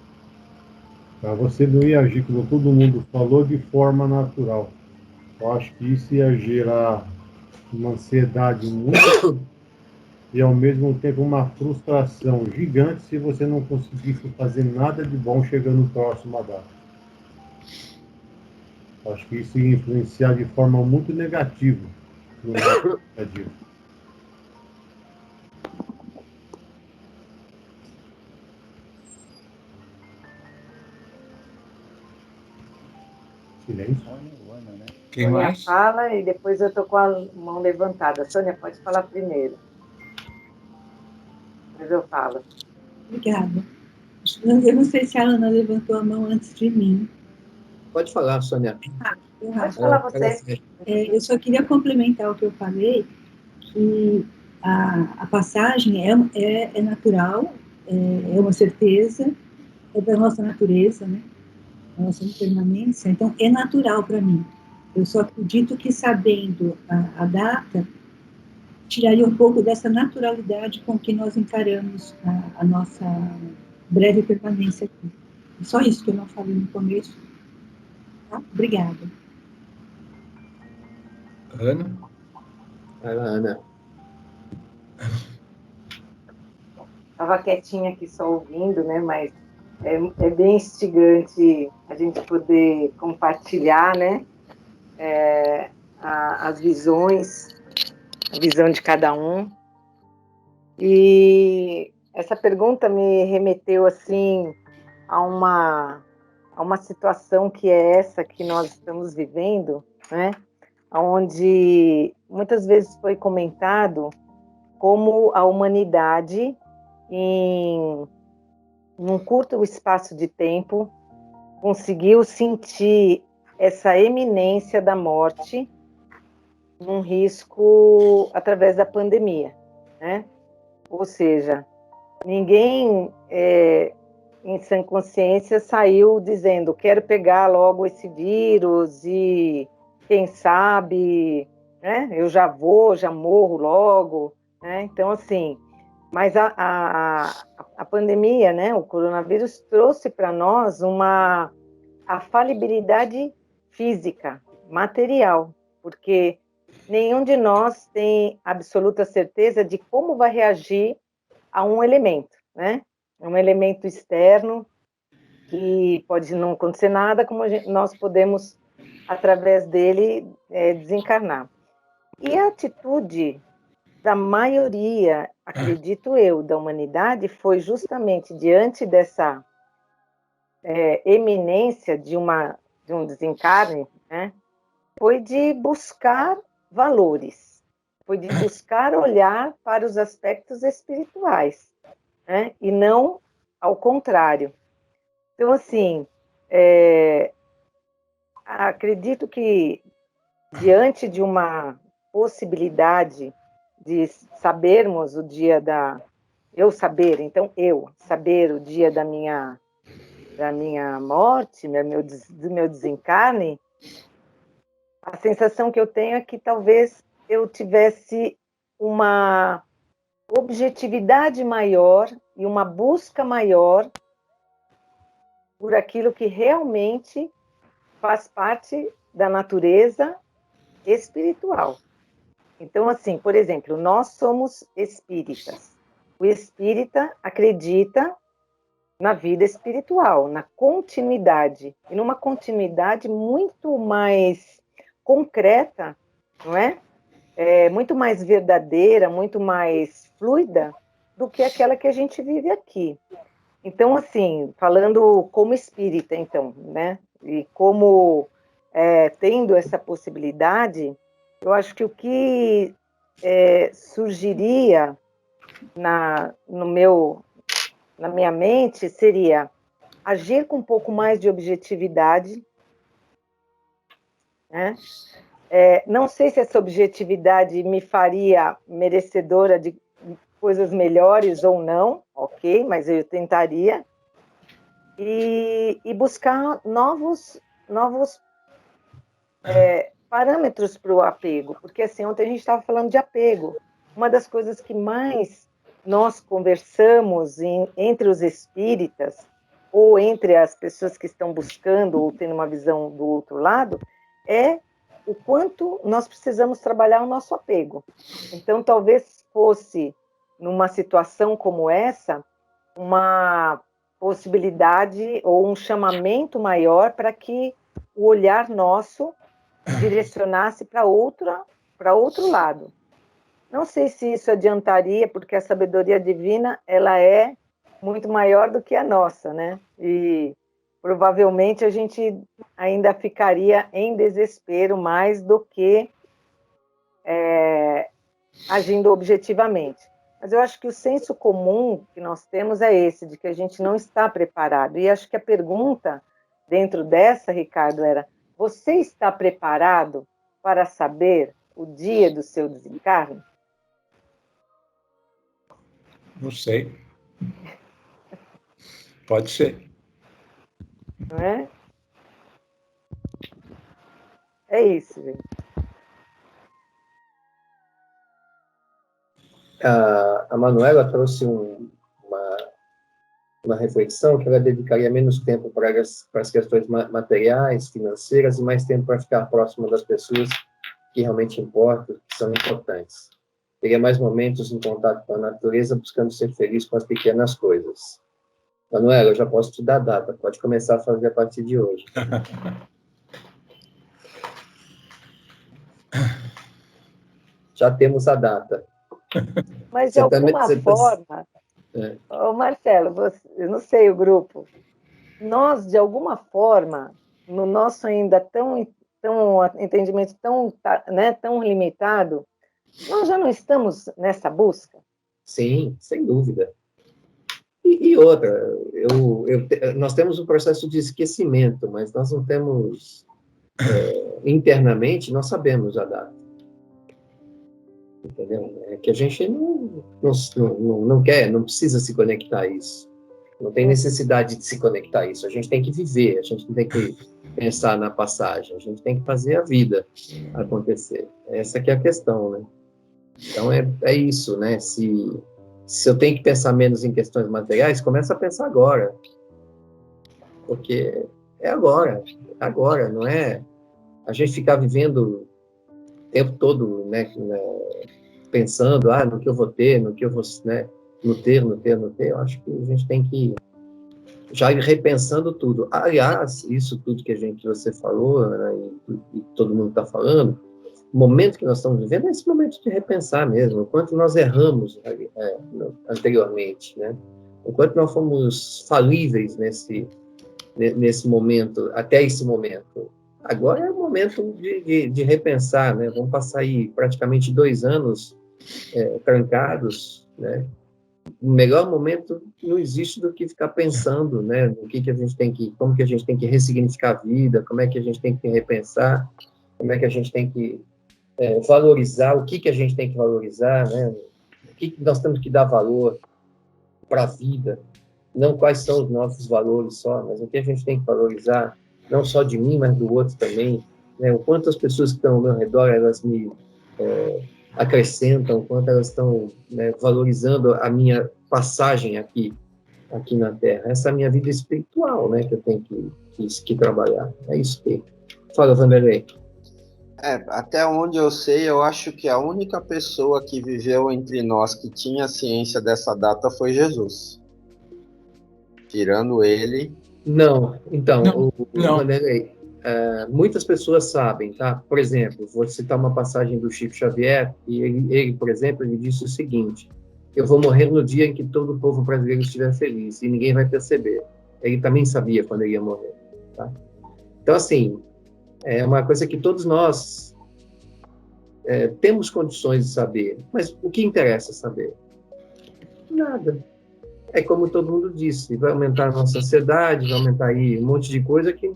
D: Tá? Você não ia agir, como todo mundo falou, de forma natural. Eu acho que isso ia gerar uma ansiedade muito e, ao mesmo tempo, uma frustração gigante se você não conseguisse fazer nada de bom chegando próximo à data. Eu acho que isso ia influenciar de forma muito negativa no nosso dia a dia. Silêncio.
A: Quem mais?
K: Fala e depois eu estou com a mão levantada. Sônia, pode falar primeiro. Depois eu falo.
H: Obrigada. Eu não sei se a Ana levantou a mão antes de mim.
B: Pode falar, Sônia.
K: Pode falar você.
H: Eu só queria complementar o que eu falei, que a passagem é natural, é uma certeza, é da nossa natureza, né? A nossa impermanência, então é natural para mim. Eu só acredito que, sabendo a data, tiraria um pouco dessa naturalidade com que nós encaramos a nossa breve permanência aqui. Só isso que eu não falei no começo. Tá? Obrigada.
A: Ana?
B: Ana.
K: Estava quietinha aqui só ouvindo, né? Mas é bem instigante a gente poder compartilhar, né? As visões, a visão de cada um. E essa pergunta me remeteu assim a uma situação que é essa que nós estamos vivendo, né? Onde muitas vezes foi comentado como a humanidade, em um curto espaço de tempo, conseguiu sentir essa eminência da morte, num risco através da pandemia, né? Ou seja, ninguém em sã consciência saiu dizendo: quero pegar logo esse vírus e quem sabe, né? Eu já morro logo, né? Então, assim, mas a pandemia, né? O coronavírus trouxe para nós a falibilidade física, material, porque nenhum de nós tem absoluta certeza de como vai reagir a um elemento, né? Um elemento externo que pode não acontecer nada, como nós podemos, através dele, desencarnar. E a atitude da maioria, acredito eu, da humanidade, foi justamente diante dessa eminência de um desencarne, né? Foi de buscar valores, foi de buscar olhar para os aspectos espirituais, né? E não ao contrário. Então, assim, acredito que, diante de uma possibilidade de sabermos o dia eu saber o dia da minha morte, do meu desencarne, a sensação que eu tenho é que talvez eu tivesse uma objetividade maior e uma busca maior por aquilo que realmente faz parte da natureza espiritual. Então, assim, por exemplo, nós somos espíritas. O espírita acredita na vida espiritual, na continuidade, e numa continuidade muito mais concreta, não é? Muito mais verdadeira, muito mais fluida do que aquela que a gente vive aqui. Então, assim, falando como espírita, então, né? E como tendo essa possibilidade, eu acho que o que surgiria na minha mente seria agir com um pouco mais de objetividade, né? Não sei se essa objetividade me faria merecedora de coisas melhores ou não, ok, mas eu tentaria, e buscar novos parâmetros para o apego, porque assim, ontem a gente estava falando de apego. Uma das coisas que mais nós conversamos entre os espíritas, ou entre as pessoas que estão buscando ou tendo uma visão do outro lado, é o quanto nós precisamos trabalhar o nosso apego. Então, talvez fosse, numa situação como essa, uma possibilidade ou um chamamento maior para que o olhar nosso direcionasse para outro lado. Não sei se isso adiantaria, porque a sabedoria divina, ela é muito maior do que a nossa, né? E provavelmente a gente ainda ficaria em desespero mais do que agindo objetivamente. Mas eu acho que o senso comum que nós temos é esse, de que a gente não está preparado. E acho que a pergunta dentro dessa, Ricardo, era: você está preparado para saber o dia do seu desencarne?
A: Não sei. Pode ser.
K: Não é? É isso, gente.
B: A Manuela trouxe uma reflexão que ela dedicaria menos tempo para as questões materiais, financeiras, e mais tempo para ficar próxima das pessoas que realmente importam, que são importantes. Teria mais momentos em contato com a natureza, buscando ser feliz com as pequenas coisas. Manuela, eu já posso te dar a data, pode começar a fazer a partir de hoje. Já temos a data.
K: Mas de alguma forma, Marcelo, eu não sei o grupo, nós, de alguma forma, no nosso ainda tão entendimento tão limitado, nós já não estamos nessa busca?
B: Sim, sem dúvida. E outra, nós temos um processo de esquecimento, mas nós não temos, internamente, nós sabemos a data. Entendeu? É que a gente não quer, não precisa se conectar a isso. Não tem necessidade de se conectar a isso. A gente tem que viver, a gente não tem que pensar na passagem, a gente tem que fazer a vida acontecer. Essa que é a questão, né? Então, é isso, né? Se eu tenho que pensar menos em questões materiais, começa a pensar agora. Porque é agora, não é a gente ficar vivendo o tempo todo, né, pensando, no que eu vou ter, no que eu vou, né, no ter. Eu acho que a gente tem que já ir repensando tudo. Aliás, isso tudo que você falou, né, e todo mundo está falando, o momento que nós estamos vivendo é esse momento de repensar mesmo, o quanto nós erramos anteriormente, né? O quanto nós fomos falíveis nesse momento, até esse momento. Agora é o momento de repensar, né? Vamos passar aí praticamente 2 anos trancados, né? O melhor momento não existe do que ficar pensando, né? No que a gente tem que, como que a gente tem que ressignificar a vida, como é que a gente tem que repensar, como é que a gente tem que valorizar, o que a gente tem que valorizar, né? O que nós temos que dar valor para a vida, não quais são os nossos valores só, mas o que a gente tem que valorizar, não só de mim, mas do outro também, né? O quanto as pessoas que estão ao meu redor, elas me acrescentam, o quanto elas estão, né, valorizando a minha passagem aqui na Terra. Essa é a minha vida espiritual, né, que eu tenho que trabalhar. É isso que... Fala, Vanderlei.
I: Até onde eu sei, eu acho que a única pessoa que viveu entre nós que tinha ciência dessa data foi Jesus. Tirando ele.
B: Não, então,
A: Não, não.
B: Vanderlei, muitas pessoas sabem, tá? Por exemplo, vou citar uma passagem do Chico Xavier, e ele, por exemplo, ele disse o seguinte: eu vou morrer no dia em que todo o povo brasileiro estiver feliz, e ninguém vai perceber. Ele também sabia quando ele ia morrer, tá? Então, assim, é uma coisa que todos nós temos condições de saber, mas o que interessa saber? Nada. É como todo mundo disse, vai aumentar a nossa ansiedade, vai aumentar aí um monte de coisa que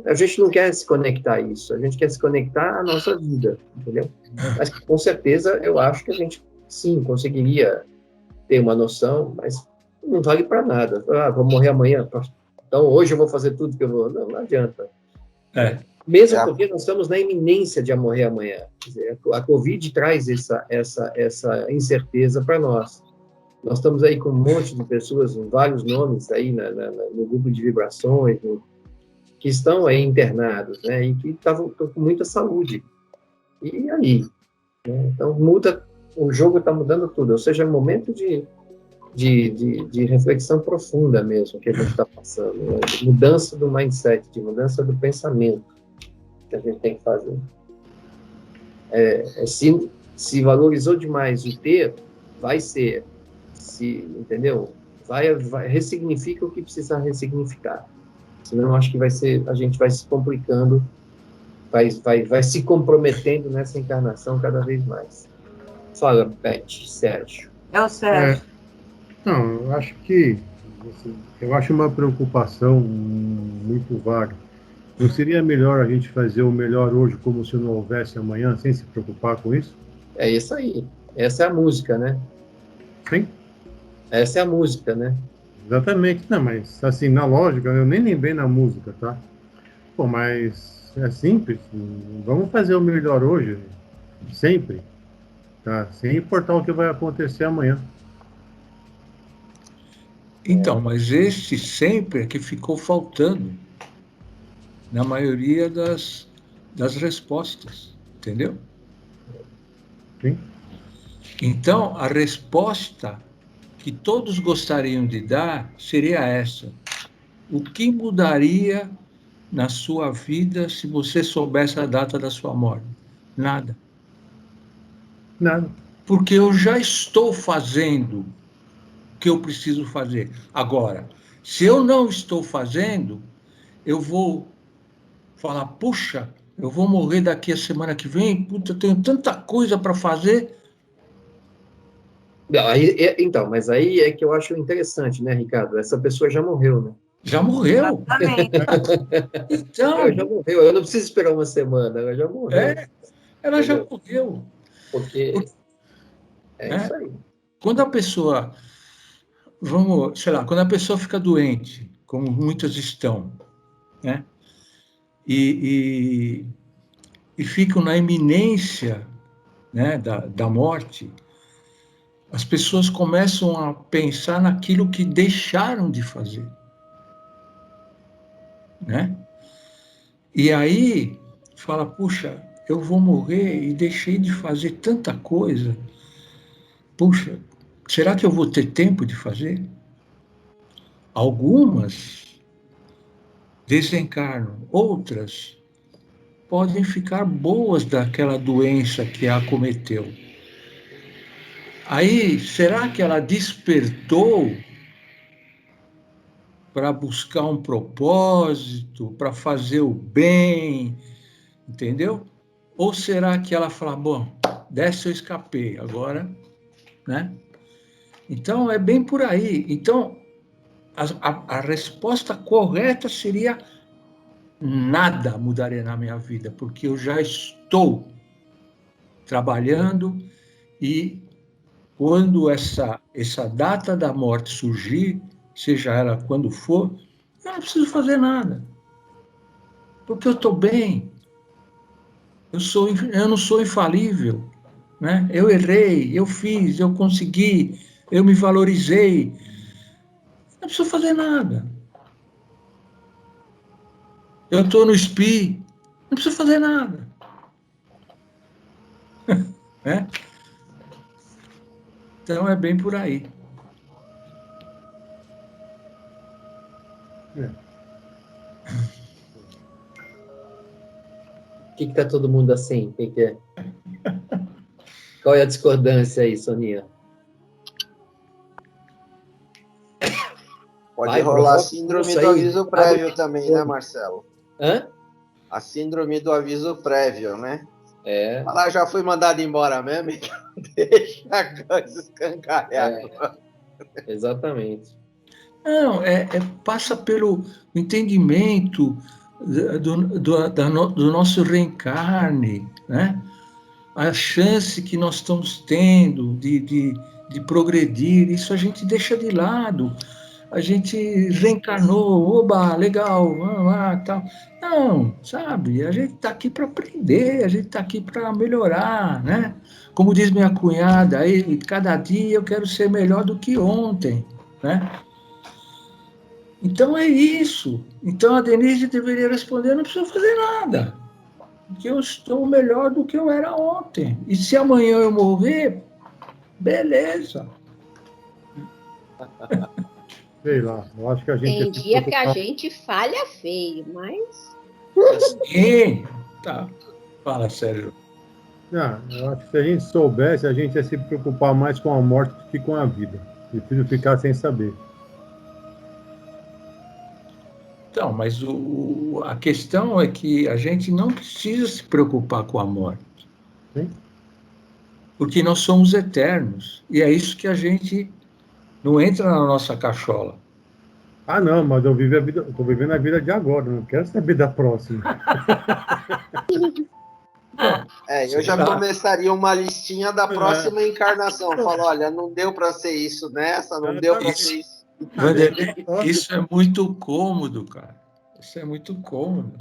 B: a gente não quer se conectar a isso, a gente quer se conectar à nossa vida, entendeu? Mas com certeza eu acho que a gente, sim, conseguiria ter uma noção, mas não vale para nada. Vou morrer amanhã, então hoje eu vou fazer tudo que eu vou. Não adianta. Mesmo porque nós estamos na iminência de morrer amanhã. Quer dizer, a Covid traz essa incerteza para nós. Nós estamos aí com um monte de pessoas, vários nomes aí no grupo de vibrações, que estão aí internados, né, e que estavam com muita saúde. E aí? Né? Então, o jogo está mudando tudo, ou seja, é um momento de reflexão profunda mesmo que a gente está passando, né? De mudança do mindset, de mudança do pensamento que a gente tem que fazer. Se valorizou demais o ter, vai ser. Entendeu? Vai ressignifica o que precisa ressignificar. Senão, acho que a gente vai se complicando, vai se comprometendo nessa encarnação cada vez mais. Fala, Beth, Sérgio.
F: É o Sérgio.
D: Não, eu acho uma preocupação muito vaga. Não seria melhor a gente fazer o melhor hoje como se não houvesse amanhã, sem se preocupar com isso?
B: É isso aí. Essa é a música, né?
D: Sim.
B: Essa é a música, né?
D: Exatamente. Não, mas assim, na lógica, eu nem lembrei na música, tá? Pô, mas é simples. Vamos fazer o melhor hoje, sempre, tá? Sem importar o que vai acontecer amanhã.
A: Então, mas esse sempre é que ficou faltando na maioria das respostas, entendeu?
D: Sim.
A: Então, a resposta que todos gostariam de dar seria essa: o que mudaria na sua vida se você soubesse a data da sua morte? Nada.
D: Nada.
A: Porque eu já estou fazendo o que eu preciso fazer. Agora, se eu não estou fazendo, eu vou falar, puxa, eu vou morrer daqui a semana que vem, puta, eu tenho tanta coisa para fazer.
B: Então, mas aí é que eu acho interessante, né, Ricardo? Essa pessoa já morreu, né?
A: Já morreu.
B: Então, ela já morreu. Eu não preciso esperar uma semana, ela já morreu.
A: Ela já morreu.
B: Porque isso aí.
A: Quando a pessoa, quando a pessoa fica doente, como muitas estão, né? E ficam na iminência, né, da morte, as pessoas começam a pensar naquilo que deixaram de fazer, né? E aí fala, puxa, eu vou morrer e deixei de fazer tanta coisa. Puxa, será que eu vou ter tempo de fazer? Algumas desencarnam, outras podem ficar boas daquela doença que a acometeu. Aí, será que ela despertou para buscar um propósito, para fazer o bem, entendeu? Ou será que ela fala, bom, dessa eu escapei, agora, né? Então, é bem por aí. Então, a resposta correta seria nada mudaria na minha vida, porque eu já estou trabalhando e quando essa data da morte surgir, seja ela quando for, eu não preciso fazer nada, porque eu estou bem, eu não sou infalível, né? Eu errei, eu fiz, eu consegui, eu me valorizei, não preciso fazer nada. Eu estou no SPI, não preciso fazer nada. Né? Então é bem por aí.
B: O que está todo mundo assim? Quem que é? Qual é a discordância aí, Soninha?
I: Pode
B: Vai,
I: rolar a
B: provoca
I: síndrome
B: isso
I: do
B: aí.
I: aviso
B: Abre-
I: prévio também, né, Marcelo?
B: Hã?
I: A síndrome do aviso prévio, né?
B: É,
I: Falar, já fui mandado embora mesmo, então deixa a coisa escancarada.
B: exatamente.
A: Não, passa pelo entendimento do nosso reencarne, né? A chance que nós estamos tendo de progredir, isso a gente deixa de lado. A gente reencarnou, oba, legal, vamos lá, tal. Não, sabe, a gente está aqui para aprender, a gente está aqui para melhorar, né? Como diz minha cunhada, aí, cada dia eu quero ser melhor do que ontem, né? Então é isso. Então a Denise deveria responder, não preciso fazer nada, porque eu estou melhor do que eu era ontem. E se amanhã eu morrer, beleza.
D: Sei lá, eu acho que a gente...
J: Tem dia que a gente falha feio, mas
A: Sim, tá. Fala, Sérgio.
D: Não, eu acho que se a gente soubesse, a gente ia se preocupar mais com a morte do que com a vida. Prefiro ficar sem saber.
A: Então, mas a questão é que a gente não precisa se preocupar com a morte.
D: Sim.
A: Porque nós somos eternos. E é isso que a gente não entra na nossa cachola.
D: Ah, não, mas eu vivo a vida, estou vivendo a vida de agora, não quero saber da próxima.
I: Eu já começaria uma listinha da próxima encarnação. Falo, olha, não deu para ser isso nessa, não deu para ser isso.
A: Vanderlei, isso é muito cômodo, cara. Isso é muito cômodo.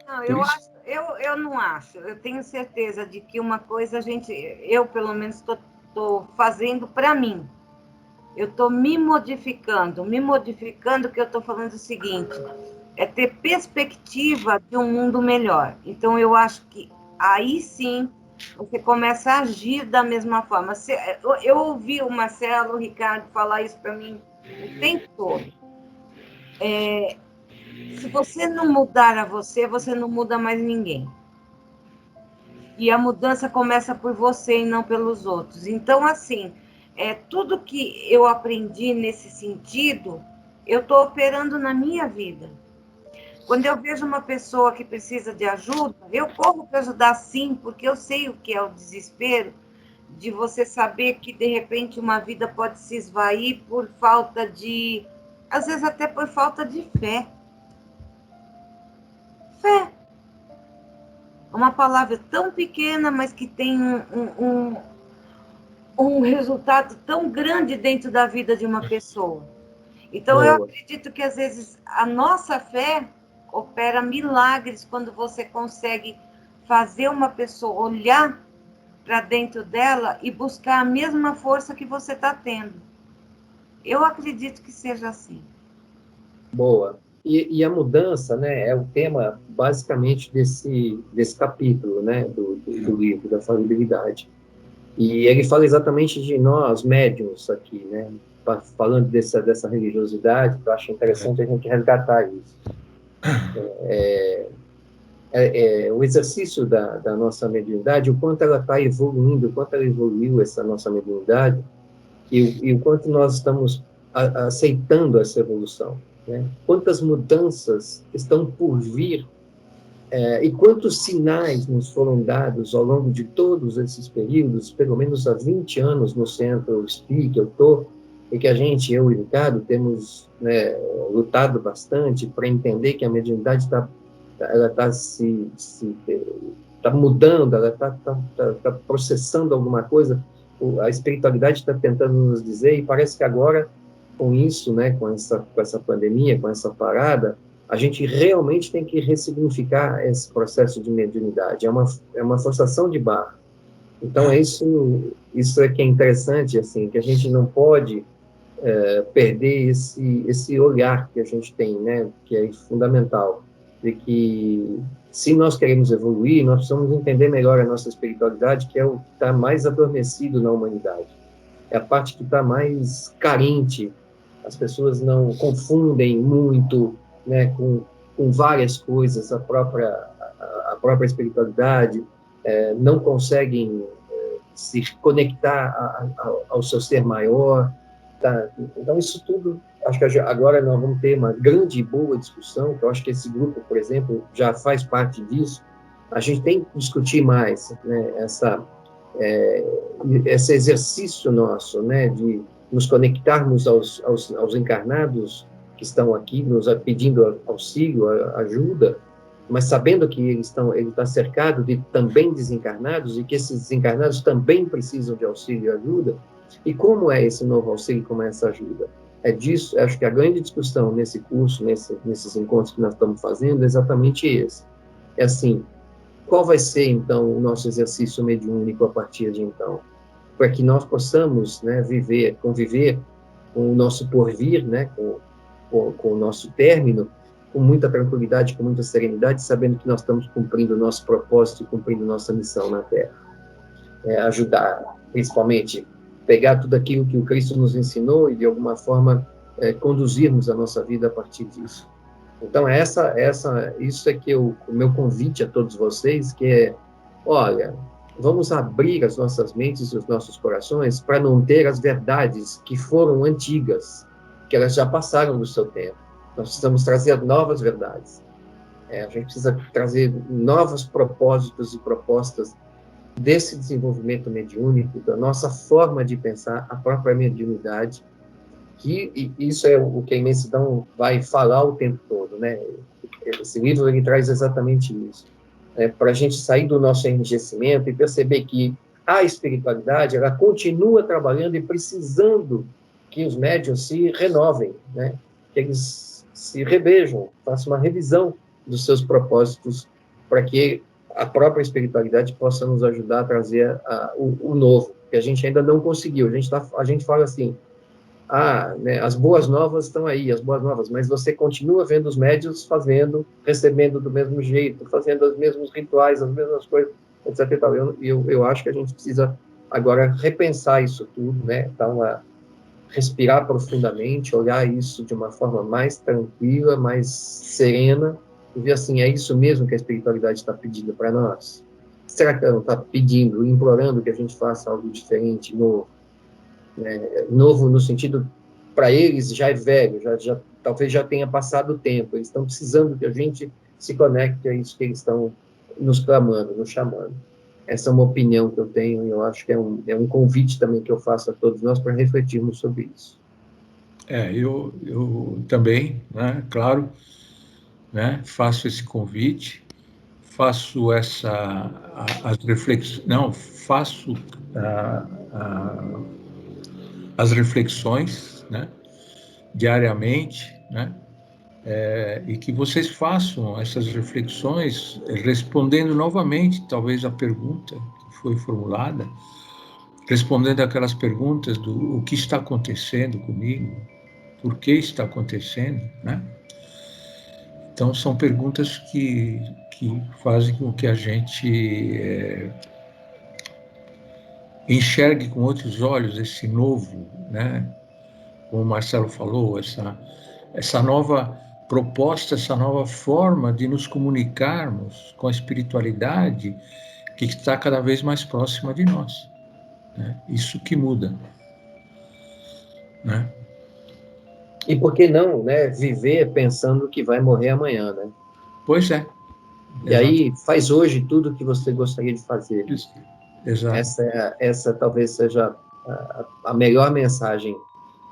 F: Não,
A: Por isso-
F: eu não acho. Eu tenho certeza de que uma coisa eu pelo menos estou fazendo para mim. Eu estou me modificando, que eu estou falando o seguinte, é ter perspectiva de um mundo melhor. Então, eu acho que aí sim você começa a agir da mesma forma. Eu ouvi o Marcelo, o Ricardo falar isso para mim o tempo todo. Se você não mudar a você, você não muda mais ninguém. E a mudança começa por você e não pelos outros. Então, assim, tudo que eu aprendi nesse sentido, eu estou operando na minha vida. Quando eu vejo uma pessoa que precisa de ajuda, eu corro para ajudar sim, porque eu sei o que é o desespero de você saber que, de repente, uma vida pode se esvair por falta de... Às vezes até por falta de fé. Fé. Uma palavra tão pequena, mas que tem um resultado tão grande dentro da vida de uma pessoa. Então, eu acredito que, às vezes, a nossa fé opera milagres quando você consegue fazer uma pessoa olhar para dentro dela e buscar a mesma força que você está tendo. Eu acredito que seja assim.
B: Boa. E a mudança, né, é o tema basicamente desse capítulo, né, do livro da falibilidade. E ele fala exatamente de nós, médiuns, aqui, né, falando dessa religiosidade, que eu acho interessante a gente resgatar isso. O exercício da nossa mediunidade, o quanto ela está evoluindo, o quanto ela evoluiu, essa nossa mediunidade, e o quanto nós estamos aceitando essa evolução. Né? Quantas mudanças estão por vir e quantos sinais nos foram dados ao longo de todos esses períodos, pelo menos há 20 anos no Centro SPI que eu estou, e que eu e o Ricardo temos, né, lutado bastante para entender que a mediunidade está mudando, ela está processando alguma coisa, a espiritualidade está tentando nos dizer, e parece que agora, com isso, né, com essa pandemia, com essa parada, a gente realmente tem que ressignificar esse processo de mediunidade. É uma forçação de barra. Então, isso é que é interessante, assim, que a gente não pode perder esse olhar que a gente tem, né, que é fundamental, de que, se nós queremos evoluir, nós precisamos entender melhor a nossa espiritualidade, que é o que está mais adormecido na humanidade. É a parte que está mais carente as pessoas não confundem muito, né, com várias coisas a própria espiritualidade, não conseguem se conectar ao seu ser maior. Tá? Então, isso tudo, acho que agora nós vamos ter uma grande e boa discussão, que eu acho que esse grupo, por exemplo, já faz parte disso. A gente tem que discutir mais, né, esse exercício nosso, né, de nos conectarmos aos encarnados que estão aqui, nos pedindo auxílio, ajuda, mas sabendo que ele está cercado de também desencarnados e que esses desencarnados também precisam de auxílio e ajuda. E como é esse novo auxílio, como é essa ajuda? É disso, acho que a grande discussão nesse curso, nesses encontros que nós estamos fazendo, é exatamente esse. É assim, qual vai ser, então, o nosso exercício mediúnico a partir de então? Para que nós possamos, né, conviver com o nosso porvir, né, com o nosso término, com muita tranquilidade, com muita serenidade, sabendo que nós estamos cumprindo o nosso propósito e cumprindo nossa missão na Terra. Ajudar, principalmente, pegar tudo aquilo que o Cristo nos ensinou e, de alguma forma, conduzirmos a nossa vida a partir disso. Então, isso é que o meu convite a todos vocês, que é, olha, vamos abrir as nossas mentes e os nossos corações para não ter as verdades que foram antigas, que elas já passaram do seu tempo. Nós precisamos trazer novas verdades. A gente precisa trazer novos propósitos e propostas desse desenvolvimento mediúnico, da nossa forma de pensar a própria mediunidade, que isso é o que a imensidão vai falar o tempo todo, né? Esse livro, ele traz exatamente isso, para a gente sair do nosso enrijecimento e perceber que a espiritualidade, ela continua trabalhando e precisando que os médiuns se renovem, né? Que eles se revejam, façam uma revisão dos seus propósitos, para que a própria espiritualidade possa nos ajudar a trazer o novo, que a gente ainda não conseguiu. A gente fala assim, né, as boas novas estão aí, as boas novas, mas você continua vendo os médiuns recebendo do mesmo jeito, fazendo os mesmos rituais, as mesmas coisas, etc. Eu acho que a gente precisa agora repensar isso tudo, né, respirar profundamente, olhar isso de uma forma mais tranquila, mais serena, e ver assim, é isso mesmo que a espiritualidade está pedindo para nós? Será que ela não está pedindo, implorando que a gente faça algo diferente, novo? Novo no sentido, para eles já é velho, talvez já tenha passado o tempo, eles estão precisando que a gente se conecte a isso que eles estão nos clamando, nos chamando. Essa é uma opinião que eu tenho, e eu acho que é um convite também que eu faço a todos nós para refletirmos sobre isso.
A: Eu também, né, claro, né, faço esse convite, faço as reflexões, não, faço as reflexões, né, diariamente, né, e que vocês façam essas reflexões respondendo novamente, talvez, a pergunta que foi formulada, respondendo aquelas perguntas do o que está acontecendo comigo, por que está acontecendo, né? Então, são perguntas que fazem com que a gente enxergue com outros olhos esse novo, né? Como o Marcelo falou, essa nova proposta, essa nova forma de nos comunicarmos com a espiritualidade que está cada vez mais próxima de nós, né? Isso que muda, né?
B: E por que não, né, viver pensando que vai morrer amanhã, né?
A: Pois é.
B: E aí, faz hoje tudo o que você gostaria de fazer.
A: Isso. Exato.
B: Essa talvez seja a melhor mensagem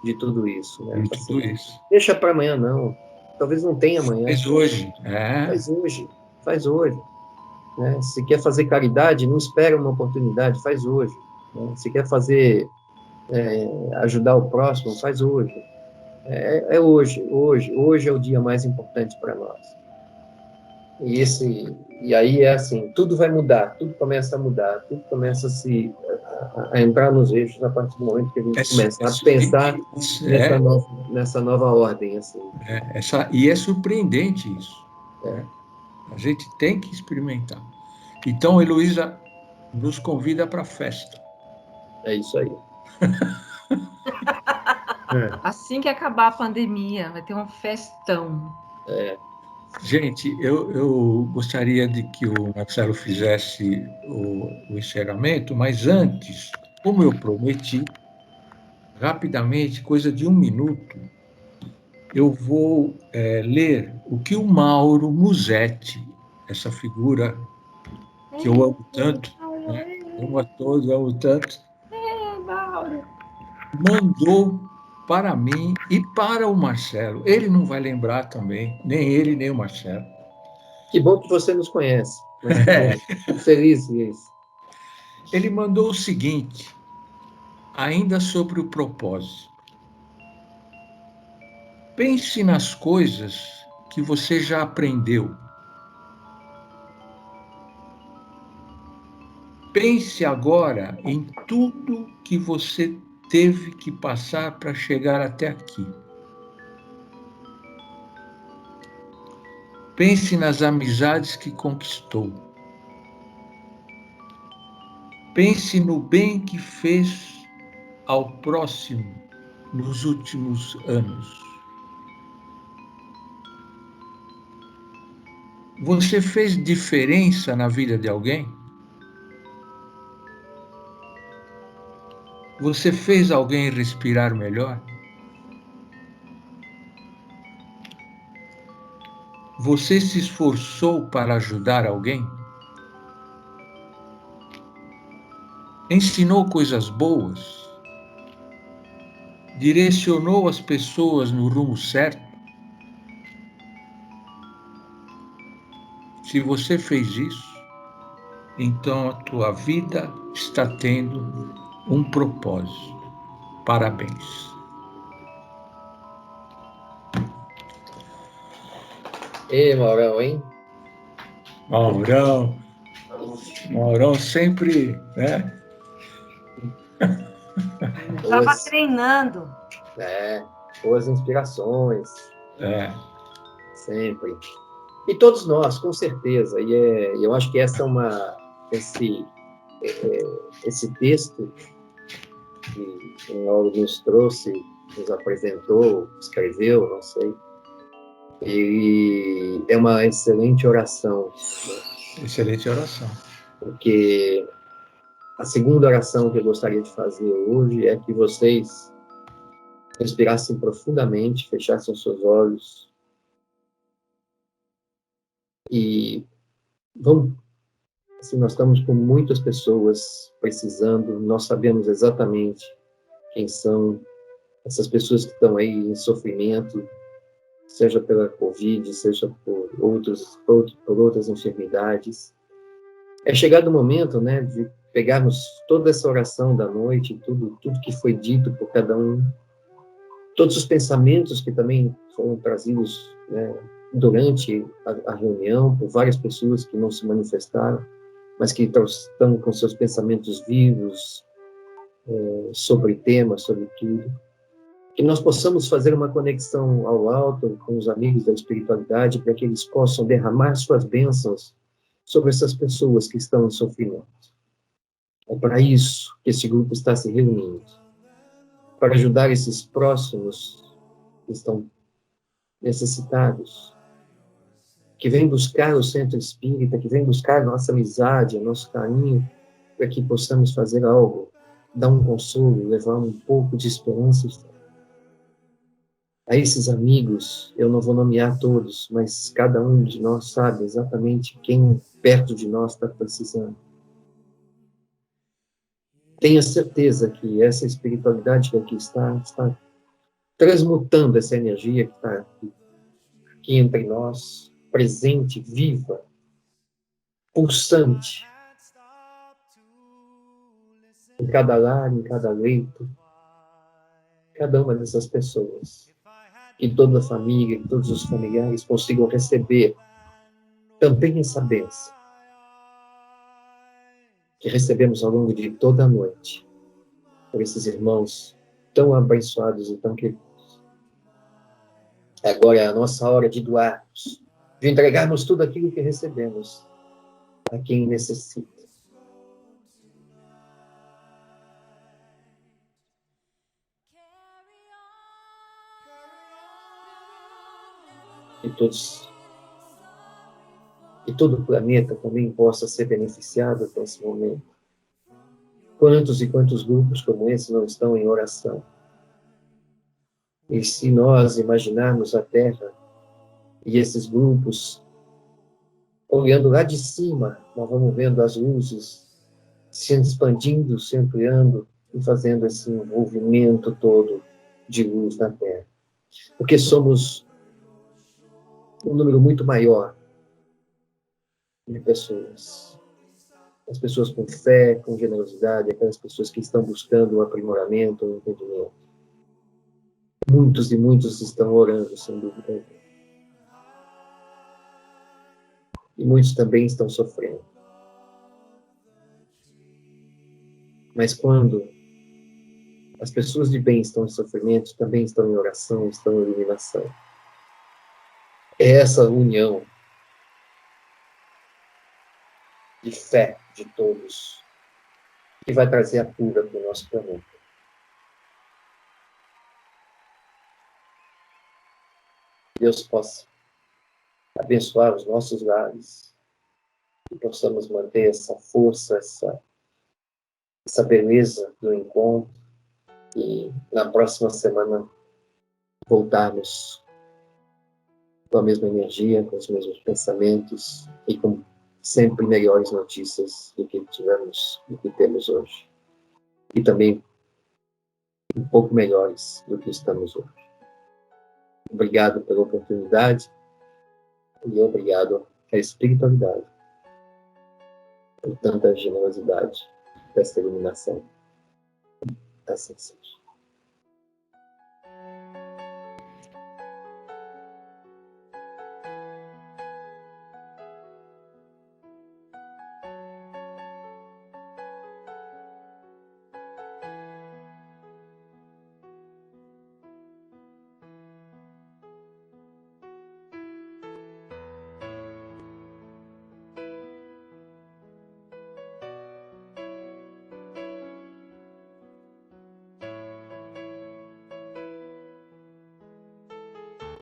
B: de tudo isso, né?
A: De tudo isso.
B: Deixa para amanhã, não. Talvez não tenha amanhã.
A: Faz hoje.
B: Faz hoje. Né? Se quer fazer caridade, não espera uma oportunidade, faz hoje. Né? Se quer ajudar o próximo, faz hoje. Hoje é o dia mais importante para nós. E aí é assim, tudo vai mudar, tudo começa a mudar, tudo começa a entrar nos eixos a partir do momento que a gente começa a pensar nessa nova ordem. Assim.
A: E é surpreendente isso. Né? A gente tem que experimentar. Então, Heloísa nos convida para a festa.
B: É isso aí.
E: Assim que acabar a pandemia, vai ter um festão.
A: Gente, eu gostaria de que o Marcelo fizesse o encerramento, mas antes, como eu prometi, rapidamente, coisa de 1 minuto, eu vou ler o que o Mauro Musetti, essa figura que eu amo tanto, né? Amo a todos, amo tanto, mandou para mim e para o Marcelo. Ele não vai lembrar também, nem ele, nem o Marcelo.
B: Que bom que você nos conhece. Mas que bom. Fico feliz, Luiz.
A: Ele mandou o seguinte, ainda sobre o propósito. Pense nas coisas que você já aprendeu. Pense agora em tudo que você teve que passar para chegar até aqui. Pense nas amizades que conquistou. Pense no bem que fez ao próximo nos últimos anos. Você fez diferença na vida de alguém? Você fez alguém respirar melhor? Você se esforçou para ajudar alguém? Ensinou coisas boas? Direcionou as pessoas no rumo certo? Se você fez isso, então a tua vida está tendo um propósito. Parabéns.
B: Ê, Maurão, hein?
A: Maurão sempre, né?
F: Estava treinando.
B: Boas inspirações. Sempre. E todos nós, com certeza. E eu acho que essa é esse texto que o Mauro nos trouxe, nos apresentou, escreveu, não sei. E é uma excelente oração.
A: Excelente oração.
B: Porque a segunda oração que eu gostaria de fazer hoje é que vocês respirassem profundamente, fechassem os seus olhos e vamos. Assim, nós estamos com muitas pessoas precisando, nós sabemos exatamente quem são essas pessoas que estão aí em sofrimento, seja pela Covid, seja por outras enfermidades. É chegado o momento, né, de pegarmos toda essa oração da noite, tudo que foi dito por cada um, todos os pensamentos que também foram trazidos, né, durante a reunião, por várias pessoas que não se manifestaram, mas que estão com seus pensamentos vivos sobre temas, sobre tudo. Que nós possamos fazer uma conexão ao alto com os amigos da espiritualidade para que eles possam derramar suas bênçãos sobre essas pessoas que estão em sofrimento. É para isso que esse grupo está se reunindo, para ajudar esses próximos que estão necessitados, que vêm buscar o centro espírita, que vêm buscar nossa amizade, nosso carinho, para que possamos fazer algo, dar um consolo, levar um pouco de esperança. A esses amigos, eu não vou nomear todos, mas cada um de nós sabe exatamente quem perto de nós está precisando. Tenha certeza que essa espiritualidade que aqui está transmutando essa energia que está aqui entre nós, presente, viva, pulsante, em cada lar, em cada leito, cada uma dessas pessoas. Que toda a família, que todos os familiares consigam receber também essa bênção que recebemos ao longo de toda a noite por esses irmãos tão abençoados e tão queridos. Agora é a nossa hora de doarmos, de entregarmos tudo aquilo que recebemos a quem necessita. que todo o planeta também possa ser beneficiado com esse momento. Quantos e quantos grupos como esse não estão em oração? E se nós imaginarmos a Terra e esses grupos, olhando lá de cima, nós vamos vendo as luzes se expandindo, se ampliando e fazendo esse envolvimento todo de luz na Terra. Porque somos um número muito maior de pessoas. As pessoas com fé, com generosidade, aquelas pessoas que estão buscando o aprimoramento, o entendimento. Muitos e muitos estão orando, sem dúvida. E muitos também estão sofrendo. Mas quando as pessoas de bem estão em sofrimento, também estão em oração, estão em iluminação. É essa união de fé de todos que vai trazer a cura para o nosso planeta. Deus possa abençoar os nossos lares, que possamos manter essa força, essa beleza do encontro, e na próxima semana voltarmos com a mesma energia, com os mesmos pensamentos e com sempre melhores notícias do que tivemos, do que temos hoje. E também um pouco melhores do que estamos hoje. Obrigado pela oportunidade e obrigado à espiritualidade por tanta generosidade dessa iluminação. Assim seja.